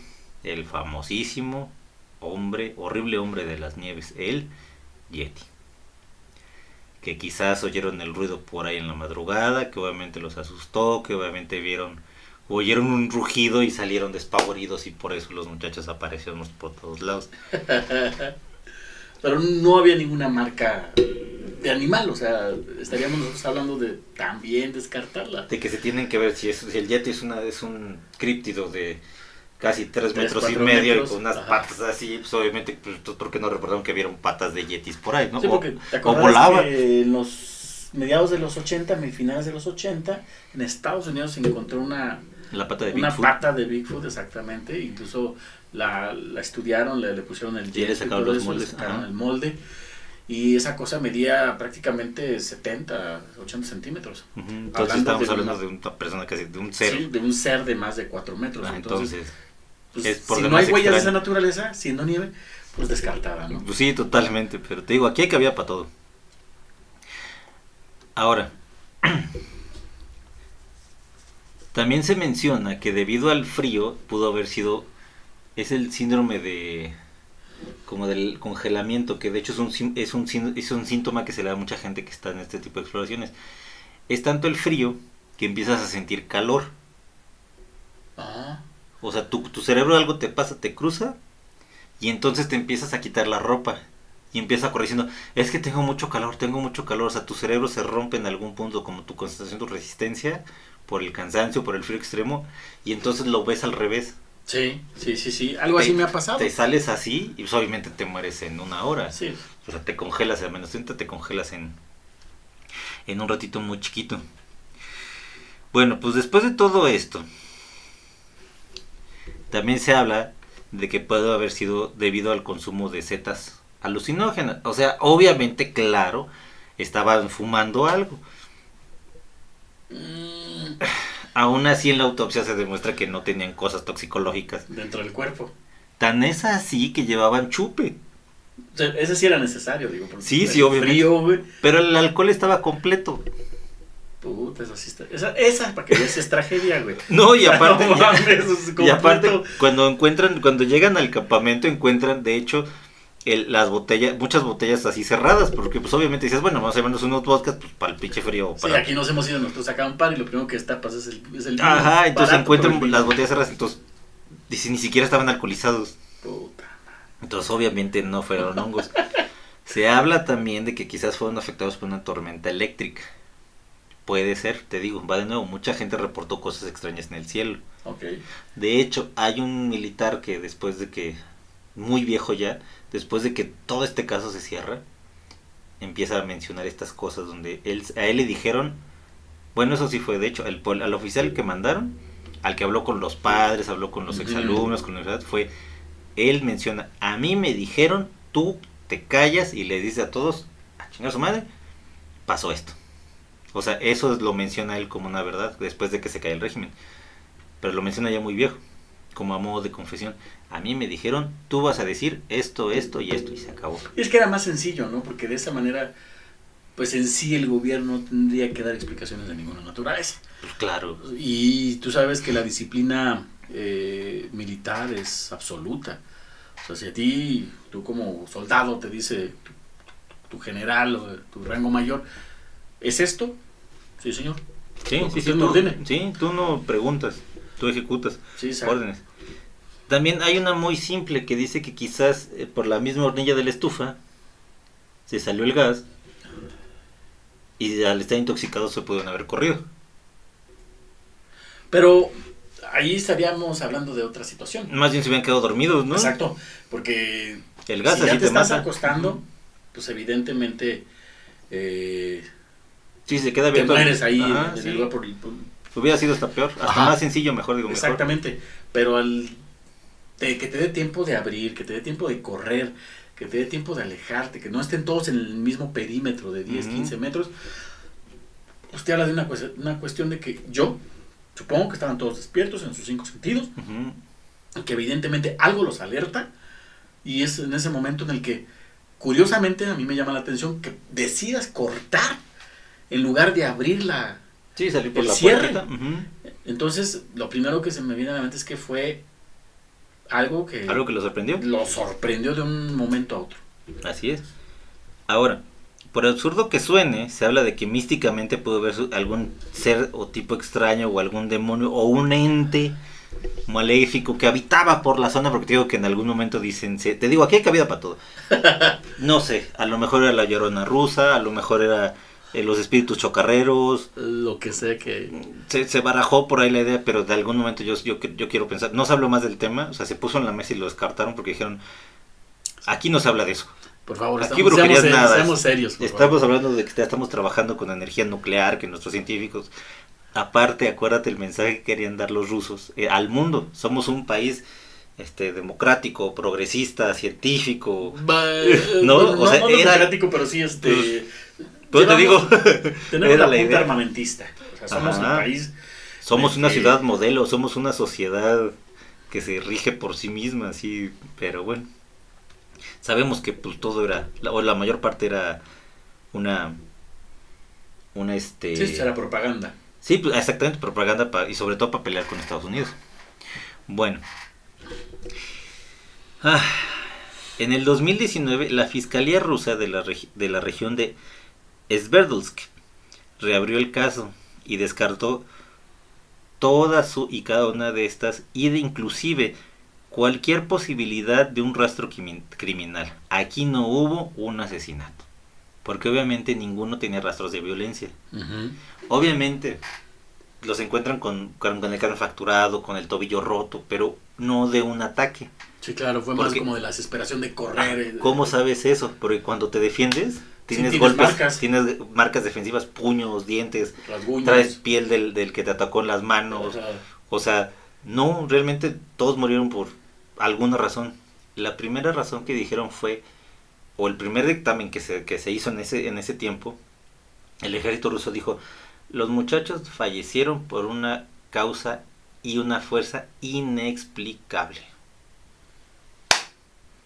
el famosísimo horrible hombre de las nieves, el Yeti. Que quizás oyeron el ruido por ahí en la madrugada, que obviamente los asustó, que obviamente oyeron un rugido y salieron despavoridos y por eso los muchachos aparecieron por todos lados. Pero no había ninguna marca de animal, o sea, estaríamos nosotros hablando de también descartarla. De que se tienen que ver si el Yeti es un críptido de casi 3 metros y medio y con unas patas así, pues obviamente, pues, ¿por qué no recordaron que vieron patas de yetis por ahí, no? Sí, porque te o volaban. Que en los mediados de los 80, finales de los 80, en Estados Unidos se encontró una pata de Bigfoot, exactamente, incluso la estudiaron, le pusieron el yeso, le sacaron los moldes, le sacaron el molde. Y esa cosa medía prácticamente 70, 80 centímetros. Entonces estamos hablando de una persona casi, de un ser. Sí, de un ser de más de 4 metros. Entonces pues, si no hay huellas de esa naturaleza, siendo nieve, pues descartada, ¿no? Pues sí, totalmente, pero te digo, aquí hay cabida para todo. Ahora, también se menciona que debido al frío pudo haber sido, es el síndrome como del congelamiento, que de hecho es un síntoma que se le da a mucha gente que está en este tipo de exploraciones. Es tanto el frío que empiezas a sentir calor. O sea, tu cerebro algo te pasa, te cruza y entonces te empiezas a quitar la ropa y empiezas a correr diciendo, es que tengo mucho calor. O sea, tu cerebro se rompe en algún punto, como tu concentración, tu resistencia por el cansancio, por el frío extremo, y entonces lo ves al revés. Sí, algo así me ha pasado. Te sales así y pues obviamente te mueres en 1 hora. Sí. O sea, te congelas a menos 30, te congelas en un ratito muy chiquito. Bueno, pues después de todo esto, también se habla de que puede haber sido debido al consumo de setas alucinógenas. O sea, obviamente, claro, estaban fumando algo. Aún así en la autopsia se demuestra que no tenían cosas toxicológicas dentro del cuerpo. Tan es así que llevaban chupe. O sea, ese sí era necesario, digo. Sí, obviamente. Frío, güey. Pero el alcohol estaba completo. Puta, eso sí está. Esa para que veas es tragedia, güey. No, y aparte. Y aparte, cuando llegan al campamento, encuentran, de hecho, muchas botellas así cerradas, porque pues obviamente dices, bueno, vamos a llevarnos unos vodkas pues para el pinche frío. Sí, aquí nos hemos ido nosotros a acampar y lo primero que destapas es el Ajá, entonces encuentran las botellas cerradas, entonces dicen, ni siquiera estaban alcoholizados. Puta. Entonces obviamente no fueron hongos. Se habla también de que quizás fueron afectados por una tormenta eléctrica. Puede ser, te digo, va de nuevo, mucha gente reportó cosas extrañas en el cielo. Okay. De hecho, hay un militar que después de que, muy viejo ya, después de que todo este caso se cierra, empieza a mencionar estas cosas donde a él le dijeron, bueno, eso sí fue, de hecho, al oficial que mandaron, al que habló con los padres, habló con los exalumnos, con la universidad, él menciona, a mí me dijeron, tú te callas y le dices a todos, a chingar a su madre, pasó esto. O sea, eso lo menciona él como una verdad, después de que se cae el régimen. Pero lo menciona ya muy viejo, como a modo de confesión. A mí me dijeron, tú vas a decir esto y esto, y se acabó. Y es que era más sencillo, ¿no? Porque de esa manera, pues en sí el gobierno tendría que dar explicaciones de ninguna naturaleza. Pues claro. Y tú sabes que la disciplina militar es absoluta. O O sea, si a ti, tú como soldado te dice tu general o tu rango mayor, ¿es esto? Sí, señor. Sí, Lo que sí, sí, usted me ordene. sí, tú no preguntas, tú ejecutas Sí, exacto. órdenes. También hay una muy simple que dice que quizás por la misma hornilla de la estufa se salió el gas y al estar intoxicados se pudieron haber corrido. Pero ahí estaríamos hablando de otra situación. Más bien se hubieran quedado dormidos, ¿no? Exacto, porque El gas si así ya te te estás mata. acostando, pues evidentemente Sí, se queda te abierto. mueres ahí Ajá, en sí. el lugar Hubiera sido hasta peor, hasta Ajá. más sencillo, mejor digo, mejor. Exactamente, pero que te dé tiempo de abrir, que te dé tiempo de correr, que te dé tiempo de alejarte, que no estén todos en el mismo perímetro de 10, 15 metros. Usted habla de una cuestión de que yo supongo que estaban todos despiertos en sus 5 sentidos, que evidentemente algo los alerta, y es en ese momento en el que, curiosamente, a mí me llama la atención que decidas cortar en lugar de abrir Sí, salir por el la cierre. puerta. Entonces, lo primero que se me viene a la mente es que fue algo que lo sorprendió. lo sorprendió de un momento a otro. Así es. Ahora, por absurdo que suene, se habla de que místicamente pudo haber algún ser o tipo extraño o algún demonio o un ente maléfico que habitaba por la zona, porque te digo que en algún momento dicen, te digo, aquí hay cabida para todo. No sé, a lo mejor era la Llorona rusa, a lo mejor era los espíritus chocarreros. Lo que sé que... Se barajó por ahí la idea, pero de algún momento yo quiero pensar, no se habló más del tema, o sea, se puso en la mesa y lo descartaron porque dijeron, aquí no se habla de eso. Por favor, Aquí brujerías nada. Seamos serios. Estamos hablando de que ya estamos trabajando con energía nuclear, que nuestros científicos... Aparte, acuérdate el mensaje que querían dar los rusos al mundo. Somos un país democrático, progresista, científico. No, o sea, no democrático, pero sí Pues te digo, tenemos era la la punta idea. armamentista. O sea, somos Ajá. el país. Somos una ciudad modelo, somos una sociedad que se rige por sí misma, sí, pero bueno. Sabemos que pues todo era, o la mayor parte era una Sí, era propaganda. Sí, pues, exactamente, propaganda y sobre todo para pelear con Estados Unidos. Bueno. En el 2019, la Fiscalía Rusa de la región de Sverdlovsk reabrió el caso y descartó todas y cada una de estas y de inclusive cualquier posibilidad de un rastro criminal. Aquí no hubo un asesinato, porque obviamente ninguno tenía rastros de violencia. Obviamente los encuentran con el cráneo fracturado, con el tobillo roto, pero no de un ataque. Sí, claro, fue más como de la desesperación de correr. ¿Cómo sabes eso? Porque cuando te defiendes, tienes golpes, tienes marcas defensivas, puños, dientes, traes piel del que te atacó en las manos. O sea, no, realmente todos murieron por alguna razón. La primera razón que dijeron fue, o el primer dictamen que se hizo en ese tiempo, el ejército ruso dijo, los muchachos fallecieron por una causa y una fuerza inexplicable.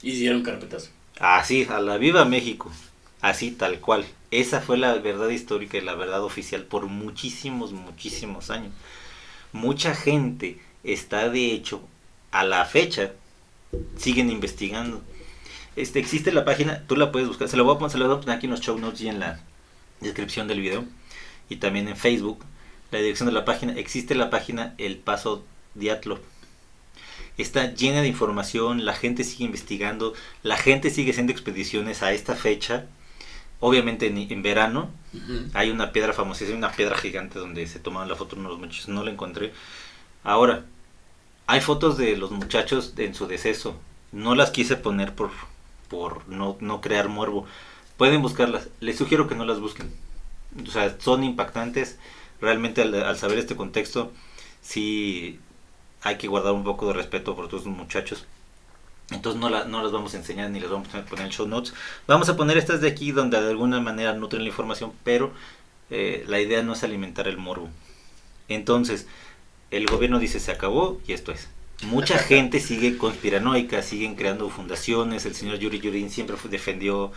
Hicieron carpetazo. Así, a la viva México. Así, tal cual. Esa fue la verdad histórica y la verdad oficial por muchísimos, muchísimos años. Mucha gente está, de hecho, a la fecha, siguen investigando. Existe la página, tú la puedes buscar, se la voy a poner aquí en los show notes y en la descripción del video. Y también en Facebook, la dirección de la página, existe la página El Paso Dyatlov. Está llena de información, la gente sigue investigando, la gente sigue haciendo expediciones a esta fecha. Obviamente en verano hay una piedra famosísima, una piedra gigante donde se tomaron la foto de uno de los muchachos, no la encontré. Ahora, hay fotos de los muchachos en su deceso, no las quise poner por no crear morbo. Pueden buscarlas, les sugiero que no las busquen. O sea, son impactantes. Realmente al saber este contexto, sí hay que guardar un poco de respeto por todos los muchachos. Entonces no las vamos a enseñar ni las vamos a poner en show notes. Vamos a poner estas de aquí donde de alguna manera nutren la información, pero la idea no es alimentar el morbo. Entonces, el gobierno dice se acabó y esto es. Mucha gente sigue conspiranoica, siguen creando fundaciones. El señor Yuri Yurin siempre defendió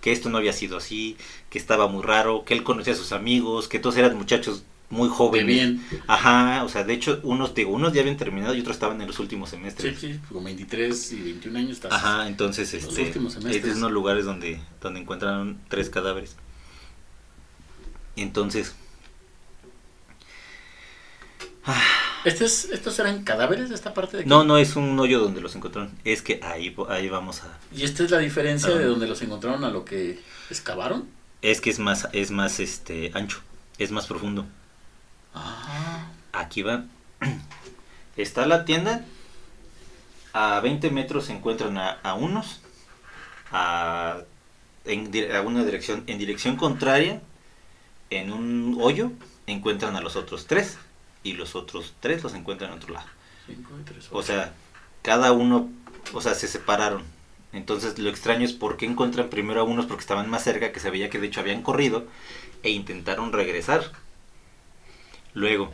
que esto no había sido así, que estaba muy raro, que él conocía a sus amigos, que todos eran muchachos muy De jóvenes. bien. Ajá, o sea, de hecho, unos ya habían terminado y otros estaban en los últimos Sí, semestres. sí, con 23 y 21 años estás Ajá, entonces, en los últimos es de semestres. unos lugares donde encontraron 3 cadáveres. Entonces, ¿Estos eran cadáveres de esta parte de aquí? no, no es un hoyo donde los encontraron, es que ahí vamos a... ¿Y esta es la diferencia de Ah. donde los encontraron a lo que excavaron? Es que es más ancho, es más profundo. Ah, Aquí va. Está la tienda. A 20 metros se encuentran a unos. A, a una dirección. En dirección contraria, en un hoyo, encuentran a los otros 3. Y los otros 3 los encuentran en otro lado. 5 y 3, O sea, cada uno, o sea, se separaron. Entonces lo extraño es por qué encuentran primero a unos porque estaban más cerca, que se veía que de hecho habían corrido e intentaron regresar. Luego,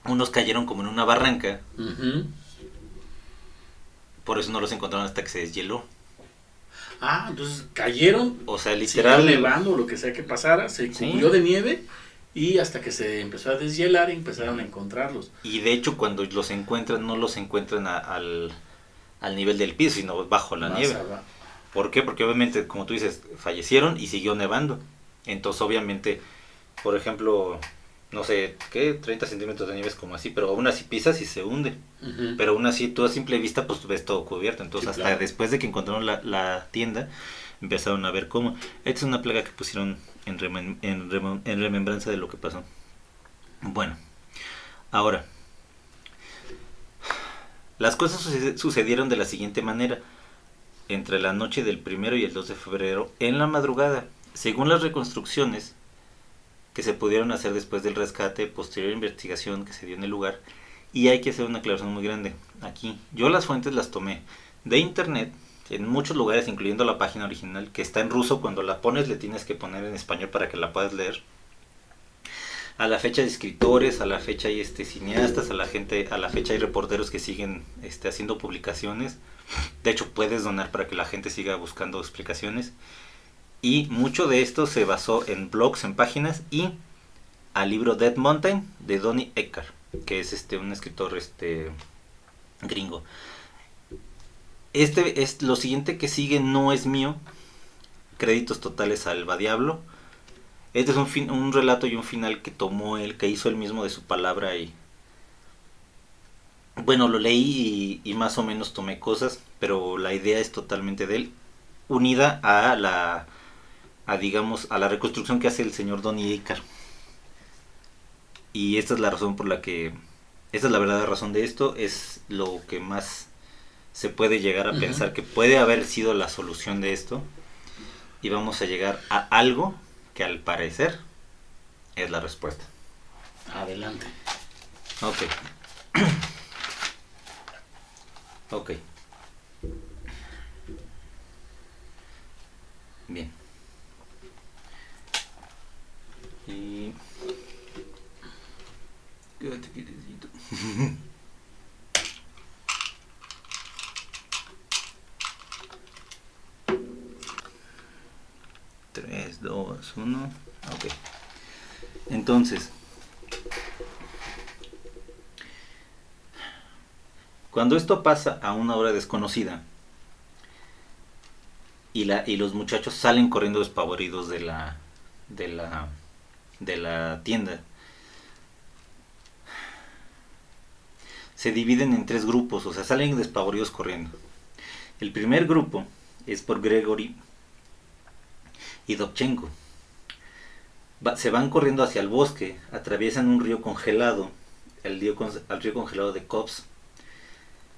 unos cayeron como en una barranca, por eso no los encontraron hasta que se deshieló. Ah, entonces cayeron, O sea, siguió literal. nevando, lo que sea que pasara, se Sí. cubrió de nieve y hasta que se empezó a deshielar y empezaron a encontrarlos. Y de hecho cuando los encuentran, no los encuentran al nivel del piso, sino bajo la Más nieve. abajo. ¿Por qué? Porque obviamente, como tú dices, fallecieron y siguió nevando. Entonces obviamente, por ejemplo, no sé, ¿qué? 30 centímetros de nieve es como así, pero aún así pisas y se hunde. Ujú. Pero aún así, tú a simple vista, pues ves todo cubierto. Entonces, Sí, hasta claro. después de que encontraron la tienda, empezaron a ver cómo. Esta es una plaga que pusieron en remembranza de lo que pasó. Bueno, ahora, las cosas sucedieron de la siguiente manera. Entre la noche del 1 y el 2 de febrero, en la madrugada, según las reconstrucciones que se pudieron hacer después del rescate, posterior investigación que se dio en el lugar, y hay que hacer una aclaración muy grande aquí. Yo las fuentes las tomé de internet, en muchos lugares, incluyendo la página original, que está en ruso. Cuando la pones le tienes que poner en español para que la puedas leer. A la fecha hay escritores, a la fecha hay cineastas, a la fecha hay reporteros que siguen haciendo publicaciones. De hecho, puedes donar para que la gente siga buscando explicaciones. Y mucho de esto se basó en blogs, en páginas, y al libro Dead Mountain de Donnie Eckhart, que es un escritor gringo. Lo siguiente que sigue no es mío. Créditos totales al Va Diablo. Este es un relato y un final que tomó él, que hizo él mismo de su palabra. Y bueno, lo leí y más o menos tomé cosas, pero la idea es totalmente de él, unida digamos, a la reconstrucción que hace el señor Donnie Eckhart. Y esta es la razón por la que, esta es la verdadera razón de esto, es lo que más se puede llegar a pensar que puede haber sido la solución de esto. Y vamos a llegar a algo que al parecer es la respuesta. Adelante. Ok. Ok. Bien. Y... Quédate quietecito. 3, 2, 1. Ok. Entonces, cuando esto pasa a una hora desconocida y los muchachos salen corriendo despavoridos de la tienda, se dividen en 3 grupos, o sea, salen despavoridos corriendo. El primer grupo es por Gregory y Dobchenko. Se van corriendo hacia el bosque, atraviesan un río congelado, al río congelado de Kops.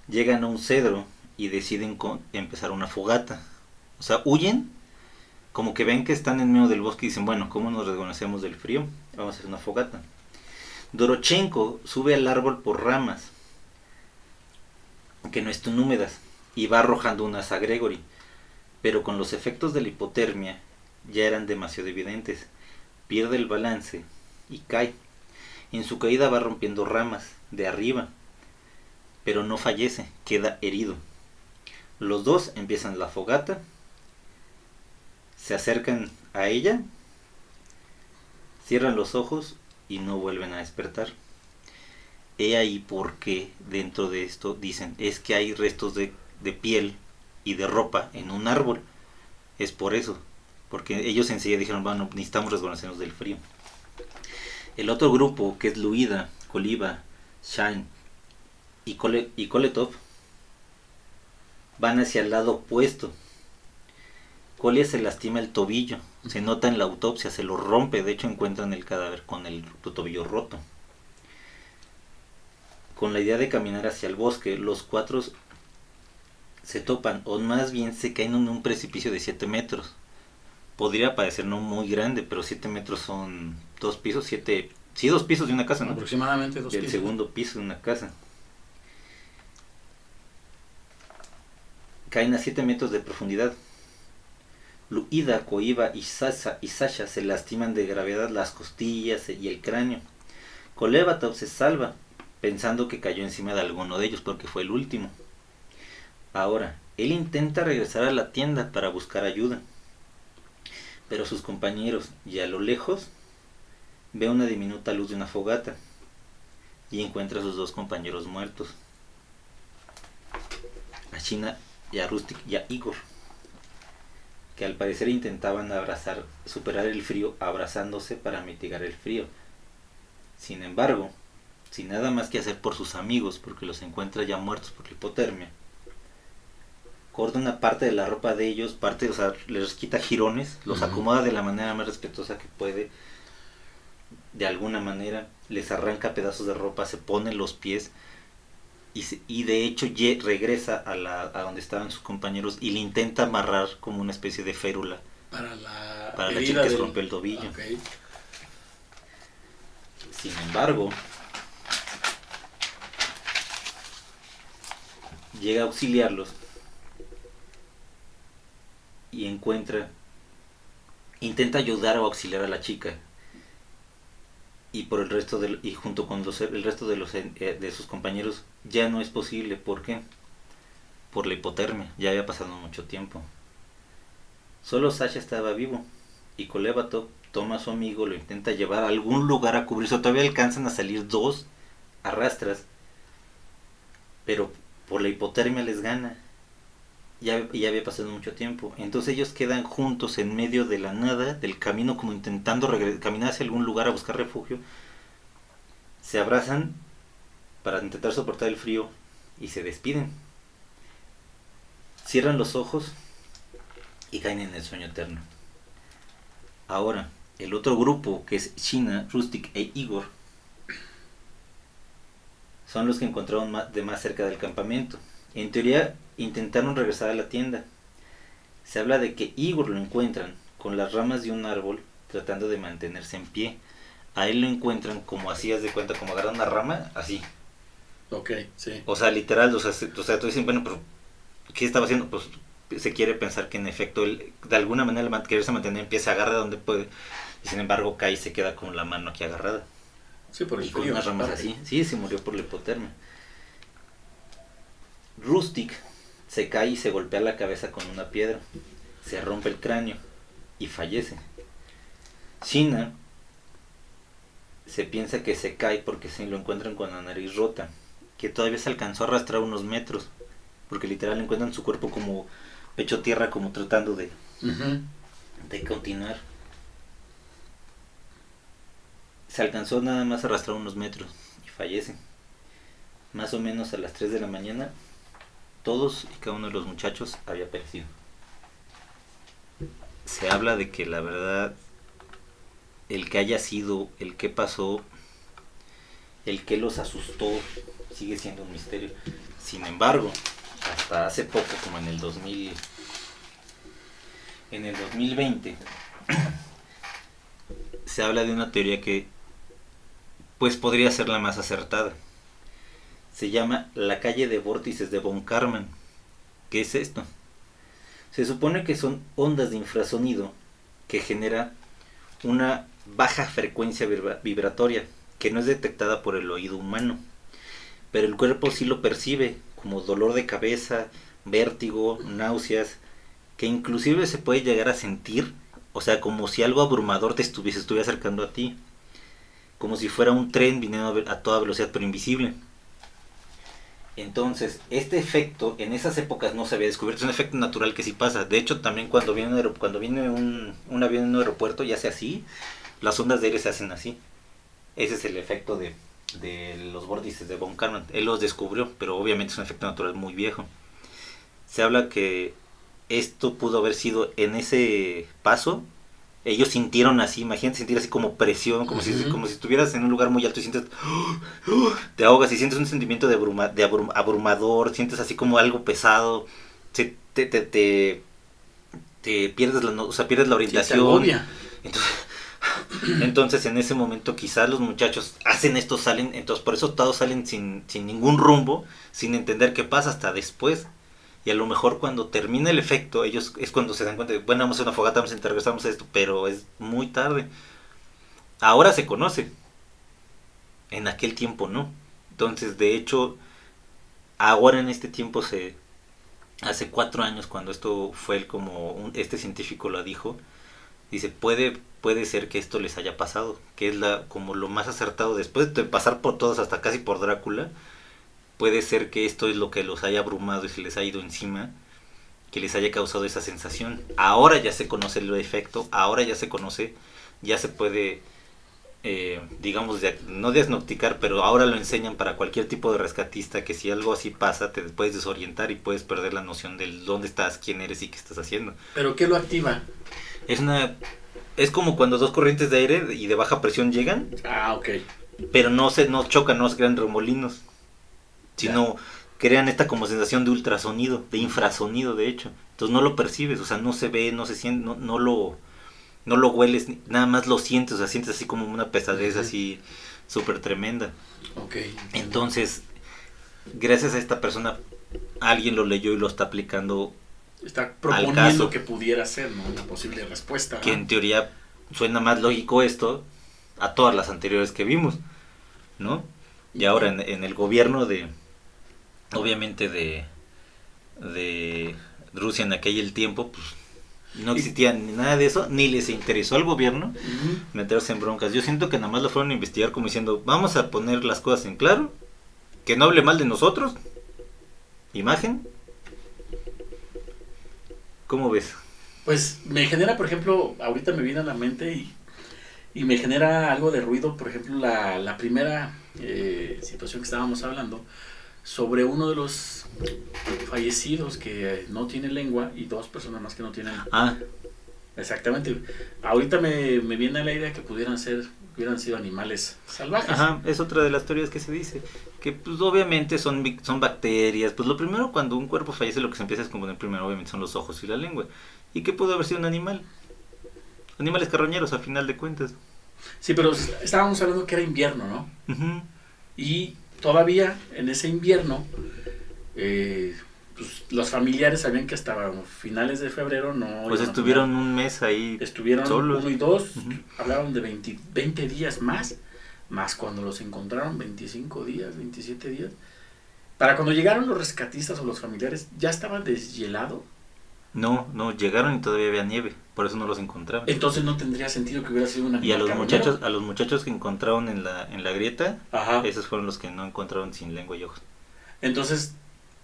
Llegan a un cedro y deciden empezar una fogata. O sea, huyen, como que ven que están en medio del bosque y dicen, bueno, ¿cómo nos reconocemos del frío? Vamos a hacer una fogata. Dorochenko sube al árbol por ramas que no están húmedas y va arrojando unas a Gregory, pero con los efectos de la hipotermia ya eran demasiado evidentes. Pierde el balance y cae. En su caída va rompiendo ramas de arriba, pero no fallece, queda herido. Los dos empiezan la fogata, se acercan a ella, cierran los ojos y no vuelven a despertar. He ahí porque dentro de esto dicen, es que hay restos de piel y de ropa en un árbol. Es por eso, porque ellos enseguida dijeron, bueno, necesitamos resguardarnos del frío. El otro grupo, que es Luida, Koliva, Shine y Koletov, van hacia el lado opuesto. Kolia se lastima el tobillo, se nota en la autopsia, se lo rompe, de hecho encuentran el cadáver con el tobillo roto. Con la idea de caminar hacia el bosque, los 4 se topan, o más bien se caen en un precipicio de 7 metros. Podría parecer no muy grande, pero 7 metros son 2 pisos, 7... Sí, 2 pisos de una casa, ¿no? Aproximadamente 2 pisos. El segundo piso de una casa. Caen a 7 metros de profundidad. Luida, Koiva y Sasha se lastiman de gravedad las costillas y el cráneo. Kolevatov se salva, pensando que cayó encima de alguno de ellos porque fue el último. Ahora, él intenta regresar a la tienda para buscar ayuda, pero sus compañeros, y a lo lejos, ve una diminuta luz de una fogata y encuentra a sus 2 compañeros muertos, a China y a Rustic y a Igor, que al parecer intentaban superar el frío abrazándose para mitigar el frío. Sin embargo, sin nada más que hacer por sus amigos, porque los encuentra ya muertos por la hipotermia, corta una parte de la ropa de ellos, o sea, les quita jirones, los acomoda de la manera más respetuosa que puede, de alguna manera, les arranca pedazos de ropa, se pone los pies, y de hecho regresa a donde estaban sus compañeros y le intenta amarrar como una especie de férula para la chica que se rompió el tobillo. Okay. Sin embargo, llega a auxiliarlos y intenta ayudar o auxiliar a la chica, y por el resto y junto con el resto de sus compañeros ya no es posible. ¿Por qué? Por la hipotermia, ya había pasado mucho tiempo. Solo Sasha estaba vivo y Kolevatov toma a su amigo, lo intenta llevar a algún lugar a cubrirse. Todavía alcanzan a salir 2 a rastras, pero por la hipotermia les gana. Ya había pasado mucho tiempo. Entonces ellos quedan juntos en medio de la nada, del camino, como intentando caminar hacia algún lugar a buscar refugio. Se abrazan para intentar soportar el frío y se despiden. Cierran los ojos y caen en el sueño eterno. Ahora, el otro grupo, que es China, Rustic e Igor, son los que encontraron de más cerca del campamento. En teoría, intentaron regresar a la tienda. Se habla de que Igor lo encuentran con las ramas de un árbol tratando de mantenerse en pie. A él lo encuentran como así, haz de cuenta, como agarran una rama, así. Ok, sí. O sea, literal, o sea, tú dices, bueno, pero ¿qué estaba haciendo? Pues se quiere pensar que en efecto él, de alguna manera, al quererse mantener en pie, se agarra donde puede, y sin embargo cae y se queda con la mano aquí agarrada. Sí, por el frío. Con unas ramas así. Sí, se murió por la hipotermia. Rustic se cae y se golpea la cabeza con una piedra, se rompe el cráneo y fallece. China se piensa que se cae porque se lo encuentran con la nariz rota, que todavía se alcanzó a arrastrar unos metros, porque literal encuentran su cuerpo como pecho tierra, como tratando de continuar. Se alcanzó nada más a arrastrar unos metros y fallece. Más o menos a las 3 de la mañana, todos y cada uno de los muchachos había perecido. Se habla de que la verdad, el que haya sido, el que pasó, el que los asustó, sigue siendo un misterio. Sin embargo, hasta hace poco, como en el 2020, se habla de una teoría que pues podría ser la más acertada. Se llama la calle de vórtices de von Karman. ¿Qué es esto? Se supone que son ondas de infrasonido que genera una baja frecuencia vibratoria que no es detectada por el oído humano, pero el cuerpo sí lo percibe, como dolor de cabeza, vértigo, náuseas, que inclusive se puede llegar a sentir, o sea, como si algo abrumador te estuviera acercando a ti. como si fuera un tren viniendo a toda velocidad pero invisible. Entonces, este efecto en esas épocas no se había descubierto, es un efecto natural que sí pasa. De hecho, también cuando viene un avión en un aeropuerto y hace así, las ondas de aire se hacen así. Ese es el efecto de los vórtices de von Karman. Él los descubrió, pero obviamente es un efecto natural muy viejo. Se habla que esto pudo haber sido en ese paso. Ellos sintieron así, imagínate sentir así como presión, como si estuvieras en un lugar muy alto y sientes, te ahogas y sientes un sentimiento de abrumador, sientes así como algo pesado, te pierdes pierdes la orientación. Sí, Entonces en ese momento quizás los muchachos hacen esto, salen, entonces por eso todos salen sin ningún rumbo, sin entender qué pasa hasta después. Y a lo mejor cuando termina el efecto, ellos es cuando se dan cuenta de, bueno, vamos a una fogata, vamos a regresamos a esto, pero es muy tarde. Ahora se conoce, en aquel tiempo no. Entonces, de hecho, ahora en este tiempo hace 4 años cuando esto fue este científico lo dijo, dice, puede ser que esto les haya pasado, que es como lo más acertado, después de pasar por todos, hasta casi por Drácula. Puede ser que esto es lo que los haya abrumado y se les ha ido encima, que les haya causado esa sensación. Ahora ya se conoce el efecto, ahora ya se conoce, ya se puede, digamos, no diagnosticar, pero ahora lo enseñan para cualquier tipo de rescatista, que si algo así pasa, te puedes desorientar y puedes perder la noción de dónde estás, quién eres y qué estás haciendo. ¿Pero qué lo activa? Es como cuando dos corrientes de aire y de baja presión llegan. Ah, ok. Pero no chocan, no se crean remolinos, sino crean esta como sensación de ultrasonido, de infrasonido de hecho. Entonces no lo percibes, o sea, no se ve, no se siente, no lo hueles, nada más lo sientes, o sea, sientes así como una pesadez así súper tremenda. Okay. Entonces, gracias a esta persona, alguien lo leyó y lo está aplicando. Está proponiendo que pudiera ser, ¿no? Una posible respuesta. Que en teoría suena más lógico esto a todas las anteriores que vimos, ¿no? Y ahora en el gobierno obviamente de Rusia en aquel tiempo, pues no existía nada de eso, ni les interesó al gobierno meterse en broncas. Yo siento que nada más lo fueron a investigar como diciendo, vamos a poner las cosas en claro, que no hable mal de nosotros, imagen. ¿Cómo ves? Pues me genera, por ejemplo, ahorita me viene a la mente y me genera algo de ruido, por ejemplo, la primera situación que estábamos hablando sobre uno de los fallecidos que no tiene lengua y 2 personas más que no tienen. Ah. Exactamente. Ahorita me viene a la idea que hubieran sido animales salvajes. Ajá, es otra de las teorías que se dice, que pues obviamente son bacterias. Pues lo primero cuando un cuerpo fallece lo que se empieza a descomponer primero obviamente son los ojos y la lengua. ¿Y qué pudo haber sido un animal? Animales carroñeros a final de cuentas. Sí, pero estábamos hablando que era invierno, ¿no? Uh-huh. Y todavía en ese invierno pues, los familiares sabían que hasta finales de febrero no... Pues estuvieron un mes ahí. Estuvieron solos. 1 y 2, hablaron de 20 días más cuando los encontraron 25 días, 27 días. Para cuando llegaron los rescatistas o los familiares, ¿ya estaba deshielado? No, llegaron y todavía había nieve, por eso no los encontraron. Entonces no tendría sentido que hubiera sido una animal. Y a los muchachos que encontraron en la grieta, esos fueron los que no encontraron sin lengua y ojos. Entonces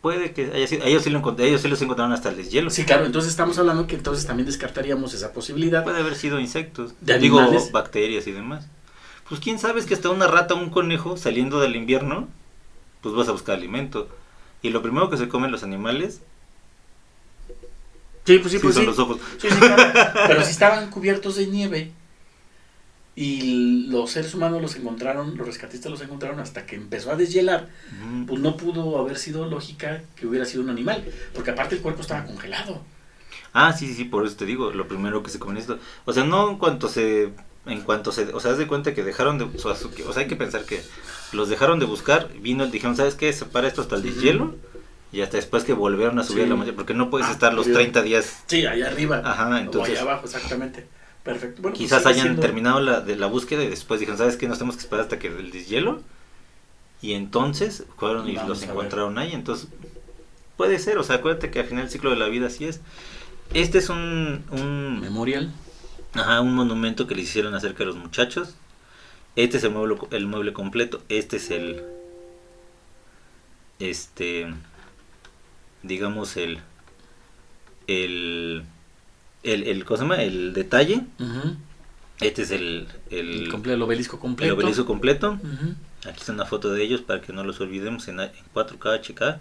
puede que haya sido, ellos sí los encontraron hasta el deshielo. Sí, claro, entonces estamos hablando que entonces también descartaríamos esa posibilidad. Puede haber sido insectos, digo, bacterias y demás. Pues quién sabe, es que hasta una rata o un conejo saliendo del invierno, pues vas a buscar alimento. Y lo primero que se comen los animales... Sí, pues sí, pues son sí. los ojos. Sí, claro. Pero si estaban cubiertos de nieve y los seres humanos los rescatistas los encontraron hasta que empezó a deshielar, pues no pudo haber sido lógica que hubiera sido un animal, porque aparte el cuerpo estaba congelado. Ah, sí, por eso te digo, lo primero que se comen esto. O sea, no en cuanto se, o sea, haz de cuenta que dejaron de, o sea, hay que pensar que los dejaron de buscar, dijeron, ¿sabes qué? Separa esto hasta el deshielo. Y hasta después que volvieron a subir a la montaña, porque no puedes estar los 30 días. Sí, allá arriba. Ajá, entonces. O allá abajo, exactamente. Perfecto. Bueno, quizás pues hayan terminado la búsqueda y después dijeron, ¿sabes qué? Nos tenemos que esperar hasta que el deshielo. Y entonces fueron y los encontraron ahí. Entonces, puede ser, o sea, acuérdate que al final el ciclo de la vida así es. Este es un memorial. Ajá, un monumento que le hicieron acerca de los muchachos. Este es el mueble completo. Este es este, digamos ¿cómo se llama? El detalle. Ujú. Este es El obelisco completo. el obelisco completo. Ujú. Aquí está una foto de ellos para que no los olvidemos en 4K HK.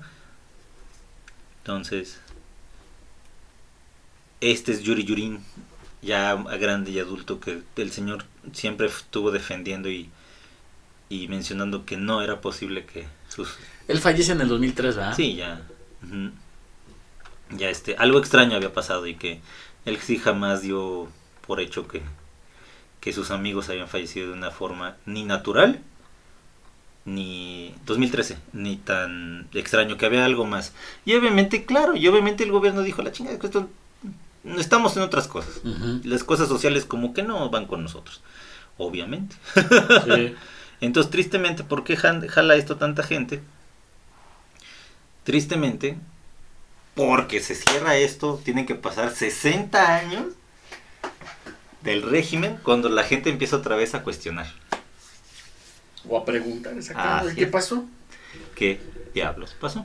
Entonces, este es Yuri Yurin, ya grande y adulto, que el señor siempre estuvo defendiendo y mencionando que no era posible que sus... Él fallece en el 2003, ¿verdad? Sí, ya. Ujú. Ya algo extraño había pasado y que él sí jamás dio por hecho que sus amigos habían fallecido de una forma ni natural, ni 2013, ni tan extraño, que había algo más. Y obviamente, claro, el gobierno dijo, la chingada, que esto, estamos en otras cosas. Ujú. Las cosas sociales como que no van con nosotros, obviamente. Sí. Entonces, tristemente, ¿por qué jala esto tanta gente? Tristemente, porque se cierra esto, tienen que pasar 60 años del régimen cuando la gente empieza otra vez a cuestionar. O a preguntar exactamente qué pasó. ¿Qué diablos pasó?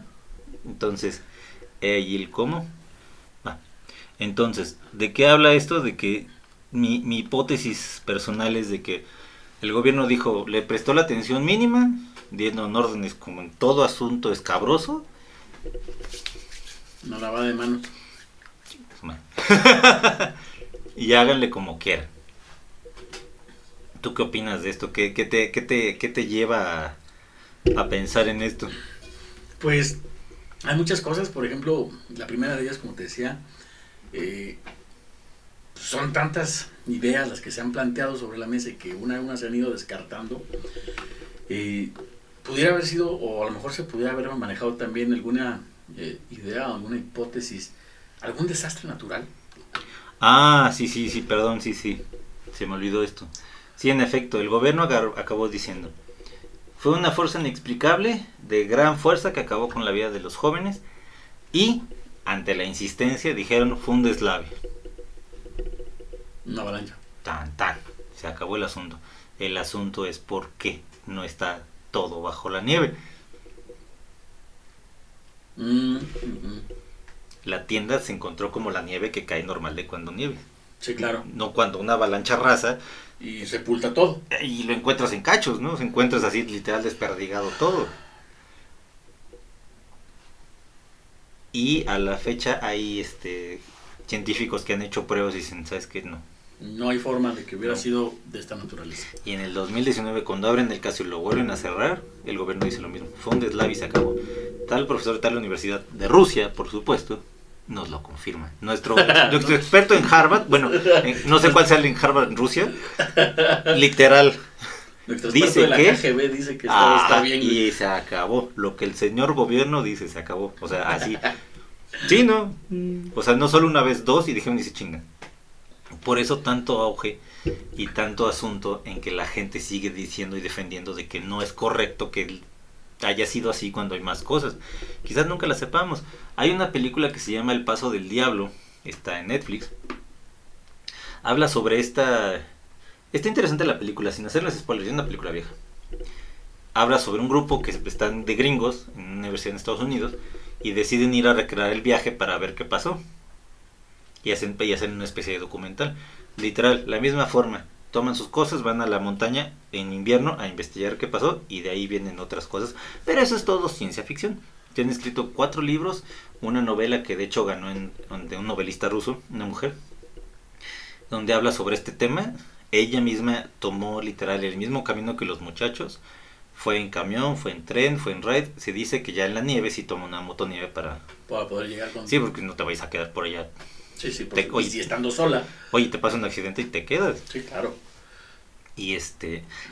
Entonces, ¿y el cómo? Va. Entonces, ¿de qué habla esto? De que mi hipótesis personal es de que el gobierno dijo, le prestó la atención mínima, dieron órdenes como en todo asunto escabroso. No lava de manos. Y háganle como quieran. ¿Tú qué opinas de esto? ¿Qué te lleva a pensar en esto? Pues hay muchas cosas, por ejemplo, la primera de ellas, como te decía, son tantas ideas las que se han planteado sobre la mesa y que una a una se han ido descartando. Pudiera haber sido, o a lo mejor se pudiera haber manejado también alguna idea, alguna hipótesis, algún desastre natural. Ah, sí, perdón, sí. Se me olvidó esto. Sí, en efecto, el gobierno acabó diciendo, fue una fuerza inexplicable, de gran fuerza, que acabó con la vida de los jóvenes, y, ante la insistencia, dijeron, fue un deslave. Una avalancha. Tan, se acabó el asunto. El asunto es por qué no está todo bajo la nieve. La tienda se encontró como la nieve que cae normal de cuando nieve. Sí, claro. No cuando una avalancha arrasa Y sepulta todo. y lo encuentras en cachos, ¿no? Se encuentras así literal desperdigado todo. Y a la fecha hay científicos que han hecho pruebas y dicen, ¿sabes qué? No. No hay forma de que hubiera No. sido de esta naturaleza. Y en el 2019, cuando abren el caso y lo vuelven a cerrar, el gobierno dice lo mismo. Fue un deslave y se acabó. Tal profesor de tal universidad de Rusia, por supuesto, nos lo confirma. Nuestro experto en Harvard, bueno, no sé cuál sea el en Harvard en Rusia, literal, Nuestro dice experto de la que KGB dice que todo está bien. Y se acabó. Lo que el señor gobierno dice, se acabó. O sea, así. Sí, ¿no? O sea, no solo una vez, dos, y dijeron y se chingan. Por eso tanto auge y tanto asunto en que la gente sigue diciendo y defendiendo de que no es correcto que haya sido así cuando hay más cosas. Quizás nunca la sepamos. Hay una película que se llama El Paso del Diablo, está en Netflix. Habla sobre esta... Está interesante la película, sin hacerles spoilers, es una película vieja. Habla sobre un grupo que están de gringos en una universidad en Estados Unidos y deciden ir a recrear el viaje para ver qué pasó. Y hacen una especie de documental. Literal, la misma forma. Toman sus cosas, van a la montaña en invierno a investigar qué pasó y de ahí vienen otras cosas. Pero eso es todo ciencia ficción. Tienen escrito 4 libros, una novela que de hecho ganó de un novelista ruso, una mujer, donde habla sobre este tema. Ella misma tomó literal el mismo camino que los muchachos. Fue en camión, fue en tren, fue en ride. Se dice que ya en la nieve sí toma una motonieve para poder llegar con... Sí, porque no te vais a quedar por allá. Sí, porque si estando sola. Oye, te pasa un accidente y te quedas. Sí, claro. Y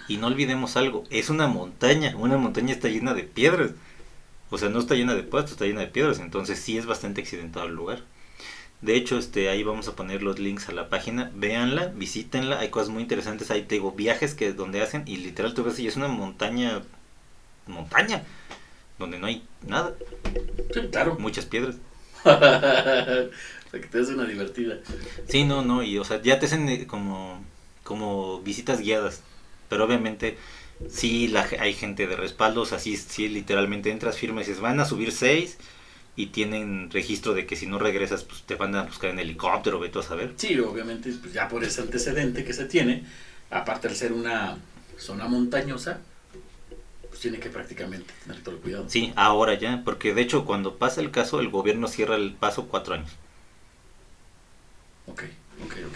y no olvidemos algo, es una montaña está llena de piedras. O sea, no está llena de puestos, está llena de piedras, entonces sí es bastante accidentado el lugar. De hecho, ahí vamos a poner los links a la página, véanla, visítenla, hay cosas muy interesantes, ahí te digo, viajes donde hacen y literal tú ves y es una montaña, donde no hay nada. Sí, claro. Muchas piedras. Para que te des una divertida. Sí, no, y o sea, ya te hacen como visitas guiadas. Pero obviamente sí hay gente de respaldo, o sea, sí literalmente entras, firmas y dices, van a subir 6 y tienen registro de que si no regresas, pues te van a buscar en helicóptero, vete a saber. Sí, obviamente, pues ya por ese antecedente que se tiene, aparte de ser una zona montañosa, pues tiene que prácticamente tener todo el cuidado. Sí, ahora ya, porque de hecho cuando pasa el caso, el gobierno cierra el paso 4 años. Ok.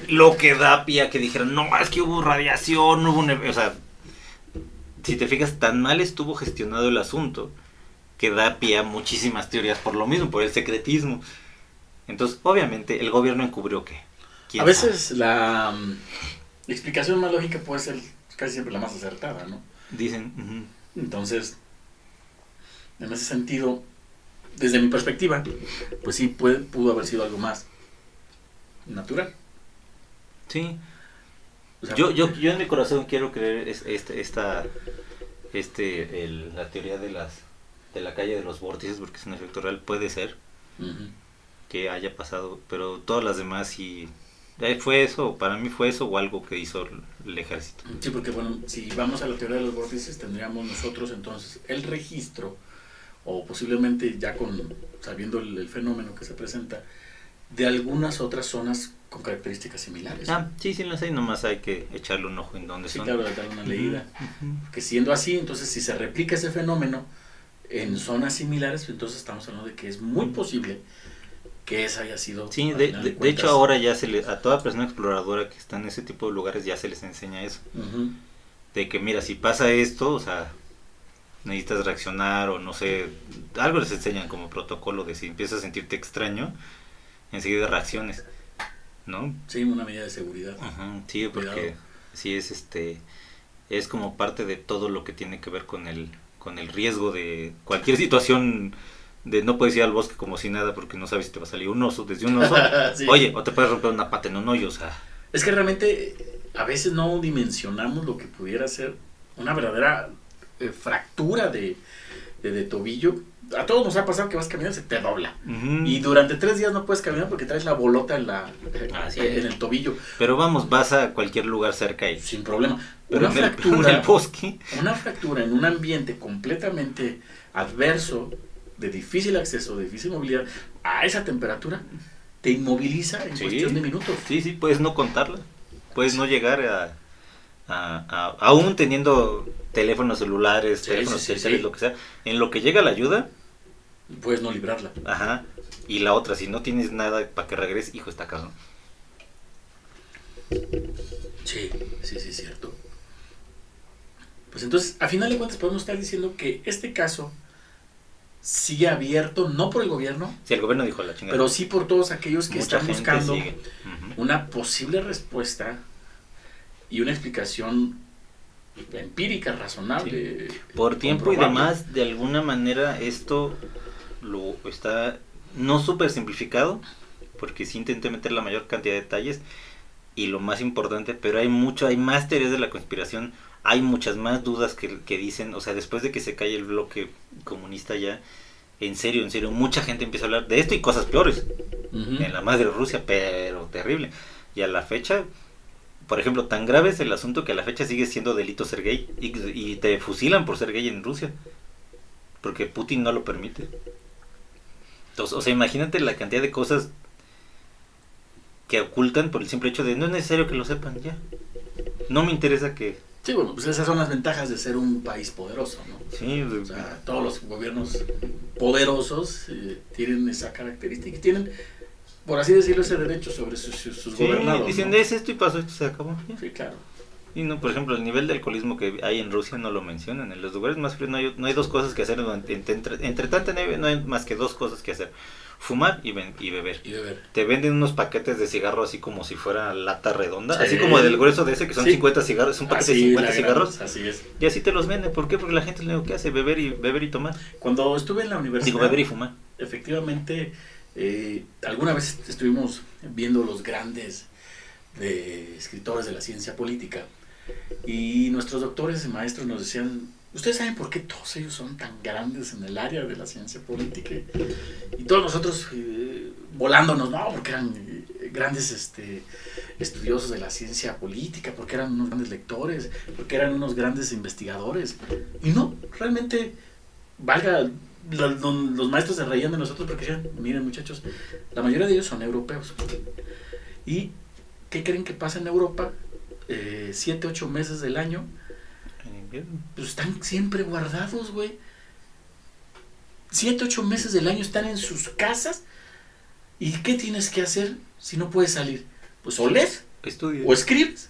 Lo que da pie a que dijeron, no, es que hubo radiación, no hubo o sea, si te fijas, tan mal estuvo gestionado el asunto que da pie a muchísimas teorías por lo mismo, por el secretismo. Entonces, obviamente, el gobierno encubrió qué. A veces la explicación más lógica puede ser casi siempre la más acertada, ¿no? Dicen. Entonces, en ese sentido, desde mi perspectiva, pues sí pudo haber sido algo más natural. Sí. O sea, Yo en mi corazón quiero creer la teoría de la calle de los vórtices, porque es un efecto real, puede ser que haya pasado, pero todas las demás sí fue eso, para mí fue eso o algo que hizo el ejército. Sí, porque bueno, si vamos a la teoría de los vórtices, tendríamos nosotros entonces el registro, o posiblemente ya sabiendo el fenómeno que se presenta, de algunas otras zonas con características similares. Sí las hay, nomás hay que echarle un ojo en dónde son. Sí, claro, darle una leída. Que siendo así, entonces si se replica ese fenómeno en zonas similares, pues entonces estamos hablando de que es muy posible que esa haya sido... Sí, de hecho ahora ya a toda persona exploradora que está en ese tipo de lugares ya se les enseña eso. De que mira, si pasa esto, o sea, necesitas reaccionar o no sé, algo les enseñan como protocolo de si empiezas a sentirte extraño, enseguida reacciones, ¿no? Sí, una medida de seguridad. Sí, porque sí es como parte de todo lo que tiene que ver con el riesgo de cualquier situación, de no puedes ir al bosque como si nada porque no sabes si te va a salir un oso, desde un oso, sí. Oye, o te puedes romper una pata en un hoyo, o sea. Es que realmente a veces no dimensionamos lo que pudiera ser una verdadera fractura de tobillo. A todos nos ha pasado que vas caminando y se te dobla. Y durante 3 días no puedes caminar porque traes la bolota en el tobillo. Pero vamos, vas a cualquier lugar cerca y... Sin problema. Pero en el bosque. Una fractura en un ambiente completamente adverso, de difícil acceso, de difícil movilidad, a esa temperatura, te inmoviliza en cuestión de minutos. Sí, puedes no contarla. Puedes no llegar aún teniendo teléfonos celulares, teléfonos terciarios, lo que sea, en lo que llega la ayuda, puedes no librarla. Y la otra, si no tienes nada para que regreses, hijo, está cabrón. Sí, es cierto. Pues entonces, a final de cuentas podemos estar diciendo que este caso sigue abierto, no por el gobierno. Sí, el gobierno dijo la chingada. Pero sí por todos aquellos que Mucha están buscando una posible respuesta y una explicación empírica, razonable. Sí. Por tiempo y demás, de alguna manera esto lo está no súper simplificado, porque sí intenté meter la mayor cantidad de detalles y lo más importante, pero hay más teorías de la conspiración, hay muchas más dudas que dicen, o sea, después de que se cae el bloque comunista ya, en serio, mucha gente empieza a hablar de esto y cosas peores, en la madre Rusia, pero terrible, y a la fecha... Por ejemplo, tan grave es el asunto que a la fecha sigue siendo delito ser gay y te fusilan por ser gay en Rusia, porque Putin no lo permite. Entonces, o sea, imagínate la cantidad de cosas que ocultan por el simple hecho de no es necesario que lo sepan ya. No me interesa que... Sí, bueno, pues esas son las ventajas de ser un país poderoso, ¿no? Sí, o sea, todos los gobiernos poderosos tienen esa característica, tienen... por así decirlo, ese derecho sobre sus gobernados. Dicen, ¿no? Es esto y pasó, esto se acabó. Sí, claro. Y no, por ejemplo, el nivel de alcoholismo que hay en Rusia no lo mencionan. En los lugares más fríos no hay 2 cosas que hacer. Entre tanta nieve no hay más que 2 cosas que hacer. Fumar y beber. Te venden unos paquetes de cigarro así como si fuera lata redonda. Sí. Así como del grueso de ese que son 50 cigarros. Es un paquete de 50 cigarros. Así es. Y así te los venden. ¿Por qué? Porque la gente lo que hace beber y tomar. Cuando estuve en la universidad... beber y fumar. Efectivamente... alguna vez estuvimos viendo los grandes escritores de la ciencia política y nuestros doctores y maestros nos decían, ¿ustedes saben por qué todos ellos son tan grandes en el área de la ciencia política? Y todos nosotros volándonos, no, porque eran grandes estudiosos de la ciencia política, porque eran unos grandes lectores, porque eran unos grandes investigadores. Y no, realmente, los maestros se reían de nosotros porque decían, miren muchachos, la mayoría de ellos son europeos. ¿Y qué creen que pasa en Europa? 7, 8 meses del año, pues están siempre guardados, güey. 7, 8 meses del año están en sus casas. ¿Y qué tienes que hacer si no puedes salir? Pues o lees, o escribes,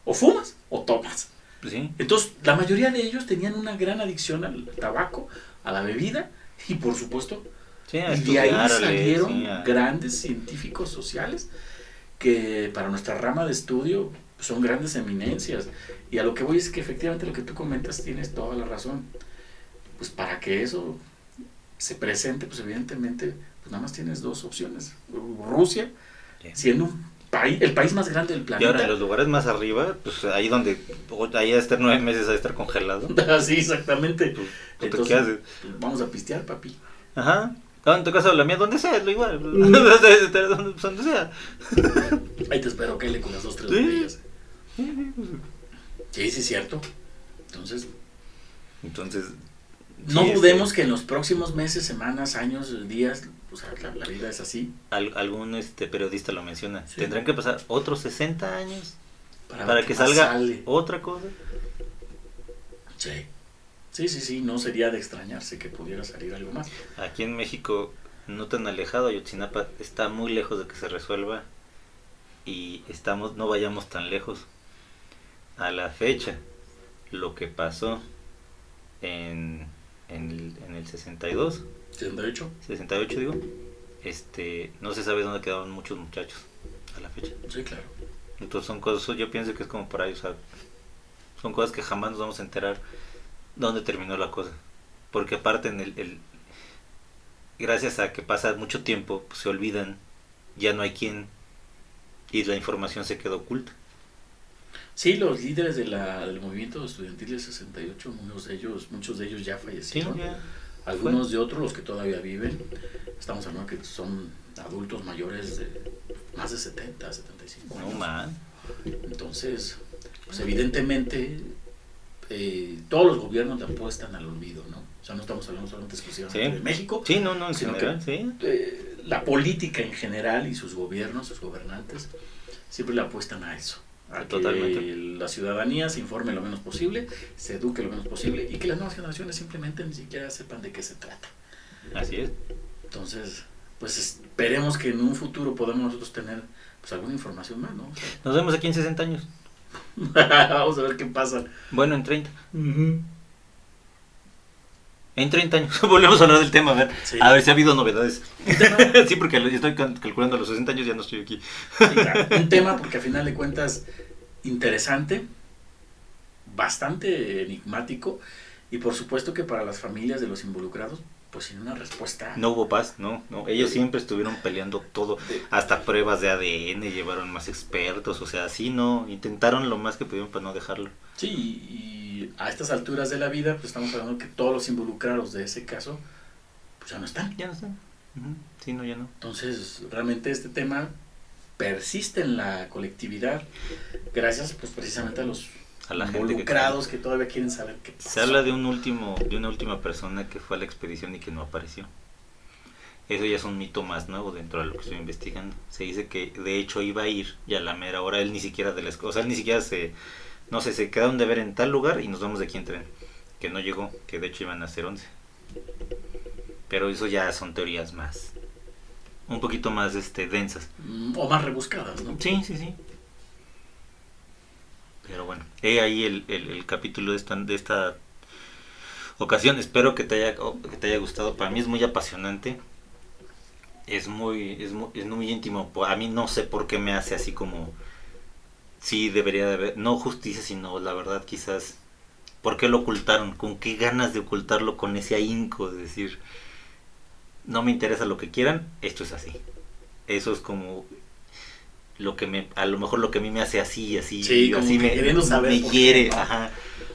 o fumas, o tomas. Sí. Entonces, la mayoría de ellos tenían una gran adicción al tabaco, a la bebida, y por supuesto, Sí, y de ahí salieron sí, grandes científicos sociales que para nuestra rama de estudio son grandes eminencias. Y a lo que voy es que efectivamente lo que tú comentas tienes toda la razón. Pues para que eso se presente, pues evidentemente pues nada más tienes dos opciones. Rusia, siendo el país más grande del Y planeta. ahora en los lugares más arriba, pues ahí donde, ahí a estar 9 meses a estar congelado. Sí, exactamente. ¿Tú Entonces, qué haces? Pues vamos a pistear, papi. Ajá. En tu casa o la mía, donde sea, es lo igual. Donde sea. Ahí te espero, Kele, con las 2, 3 Sí. botellas. Sí, es cierto. Entonces, no sí, dudemos que en los próximos meses, semanas, años, días, o sea, la vida es así. Algún periodista lo menciona. Sí. Tendrán que pasar otros 60 años Para para ver que qué más salga sale. otra cosa. Sí, no sería de extrañarse que pudiera salir algo más. Aquí en México, no tan alejado, Ayotzinapa está muy lejos de que se resuelva y no vayamos tan lejos. A la fecha, lo que pasó en el 62, 68 digo, no se sabe dónde quedaron muchos muchachos a la fecha. Sí, claro. Entonces son cosas, yo pienso que es como por ahí, o sea, son cosas que jamás nos vamos a enterar dónde terminó la cosa. Porque aparte gracias a que pasa mucho tiempo, pues se olvidan, ya no hay quien, y la información se quedó oculta. Sí, los líderes del movimiento estudiantil del 68, muchos de ellos ya fallecieron. Sí, ya. Algunos de otros, los que todavía viven, estamos hablando que son adultos mayores de más de 70, 75 años. No, man. Entonces, pues evidentemente, todos los gobiernos le apuestan al olvido, ¿no? O sea, no estamos hablando solamente exclusivamente de México. Sí, no, en sino general, que, sí. La política en general y sus gobiernos, sus gobernantes, siempre le apuestan a eso. A Totalmente. que la ciudadanía se informe lo menos posible, se eduque lo menos posible y que las nuevas generaciones simplemente ni siquiera sepan de qué se trata. Así es. Entonces, pues esperemos que en un futuro podamos nosotros tener pues alguna información más, ¿no? O sea, Nos vemos aquí en 60 años. vamos a ver qué pasa. Bueno, en 30. En 30 años. Volvemos a hablar del tema, Sí. a ver si ha habido novedades. Sí, porque estoy calculando a los 60 años, ya no estoy aquí. Sí, claro. Un tema porque al final de cuentas interesante, bastante enigmático y por supuesto que para las familias de los involucrados pues sin una respuesta. No hubo paz, no. Ellos siempre estuvieron peleando todo, hasta pruebas de ADN, llevaron más expertos, o sea, sí, no, intentaron lo más que pudieron para no dejarlo. Sí, y a estas alturas de la vida pues estamos hablando que todos los involucrados de ese caso pues ya no están. Ya no están. Sí, no, ya no. Entonces realmente este tema persiste en la colectividad gracias pues precisamente a los La involucrados que todavía quieren saber qué pasó. Se habla de una última persona que fue a la expedición y que no apareció. Eso ya es un mito más nuevo dentro de lo que estoy investigando. Se dice que de hecho iba a ir y a la mera hora él ni siquiera él ni siquiera se quedaron de ver en tal lugar y nos vamos de aquí en tren. Que no llegó, que de hecho iban a ser 11. Pero eso ya son teorías más, un poquito más densas. O más rebuscadas, ¿no? Sí. Pero bueno, he ahí el capítulo de esta ocasión. Espero que te haya gustado. Para mí es muy apasionante. Es muy íntimo. A mí no sé por qué me hace así como... Sí, debería de haber... No justicia, sino la verdad quizás... ¿Por qué lo ocultaron? ¿Con qué ganas de ocultarlo? Con ese ahínco de decir... No me interesa lo que quieran, esto es así. Eso es como... a lo mejor lo que a mí me hace así, Sí, así me queriendo saber me por hiere, qué, ¿no? ajá.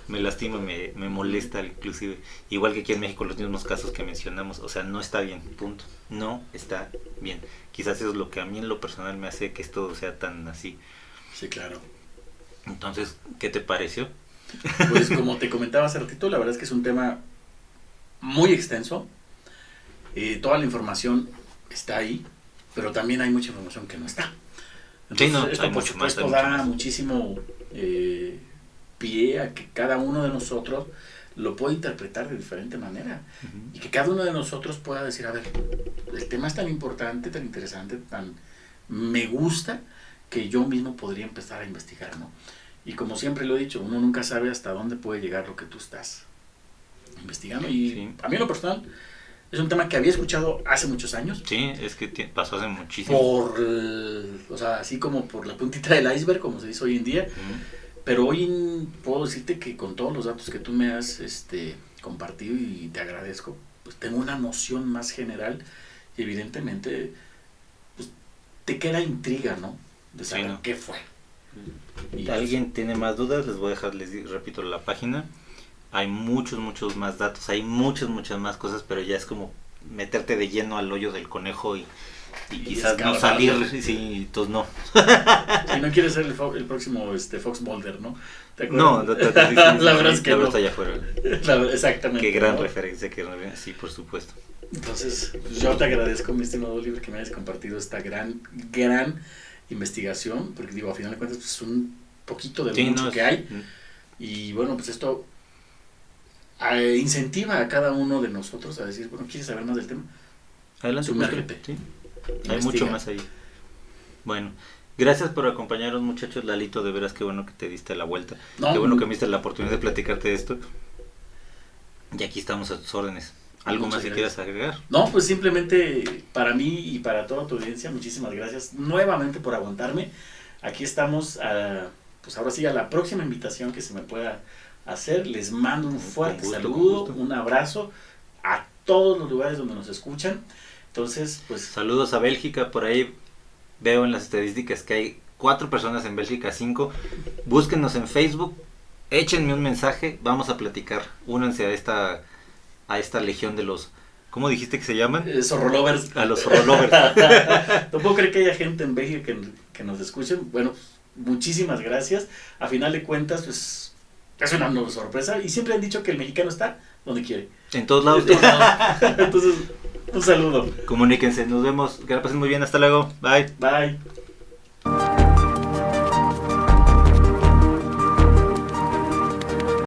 me lastima, me molesta inclusive. Igual que aquí en México los mismos casos que mencionamos, o sea, no está bien, punto. No está bien. Quizás eso es lo que a mí en lo personal me hace que esto sea tan así. Sí, claro. Entonces, ¿qué te pareció? Pues como te comentaba hace ratito, la verdad es que es un tema muy extenso. Toda la información está ahí, pero también hay mucha información que no está. Entonces, Sí, no, esto hay por mucho más, supuesto hay mucho da más. muchísimo pie a que cada uno de nosotros lo pueda interpretar de diferente manera y que cada uno de nosotros pueda decir, a ver, el tema es tan importante, tan interesante, tan me gusta, que yo mismo podría empezar a investigar, ¿no? Y como siempre lo he dicho, uno nunca sabe hasta dónde puede llegar lo que tú estás investigando. Y Sí. a mí en lo personal es un tema que había escuchado hace muchos años. Sí, es que pasó hace muchísimo. O sea, así como por la puntita del iceberg, como se dice hoy en día. Pero hoy puedo decirte que con todos los datos que tú me has compartido, y te agradezco, pues tengo una noción más general y evidentemente pues, te queda intriga, ¿no? De saber Sí, ¿no? qué fue. Y ¿Alguien tiene más dudas? Les voy a dejar, repito la página. Hay muchos más datos, hay muchas más cosas, pero ya es como meterte de lleno al hoyo del conejo y quizás no salir, sí, entonces no. Si no quieres ser el próximo Fox Mulder, ¿no? ¿Te acuerdas? No, la verdad es que la no. verdad está allá afuera. Exactamente. Qué gran ¿no? referencia, sí, por supuesto. Entonces, pues yo te agradezco, mi estimado Oliver, que me hayas compartido esta gran investigación, porque digo, a final de cuentas, pues es un poquito de lo mucho que hay. Y bueno, pues esto incentiva a cada uno de nosotros a decir, bueno, ¿quieres saber más del tema? Adelante, Sumérgete. Sí. Investiga. Hay mucho más ahí. Bueno, gracias por acompañarnos, muchachos. Lalito, de veras qué bueno que te diste la vuelta. No, qué bueno que me diste la oportunidad de platicarte de esto. Y aquí estamos a tus órdenes. ¿Algo más que quieras agregar? No, pues simplemente para mí y para toda tu audiencia, muchísimas gracias nuevamente por aguantarme. Aquí estamos, pues ahora sí, a la próxima invitación que se me pueda hacer. Les mando un fuerte saludo, un abrazo a todos los lugares donde nos escuchan. Entonces, pues... Saludos a Bélgica, por ahí veo en las estadísticas que hay 4 personas en Bélgica, 5. Búsquenos en Facebook, échenme un mensaje, vamos a platicar. Únanse a esta legión de los... ¿Cómo dijiste que se llaman? Zorrolovers. A los zorrolovers. No puedo creer que haya gente en Bélgica que nos escuchen. Bueno, muchísimas gracias. A final de cuentas, pues es una sorpresa. Y siempre han dicho que el mexicano está donde quiere. En todos lados. Entonces, un saludo. Comuníquense, nos vemos. Que la pasen muy bien, hasta luego. Bye. Bye.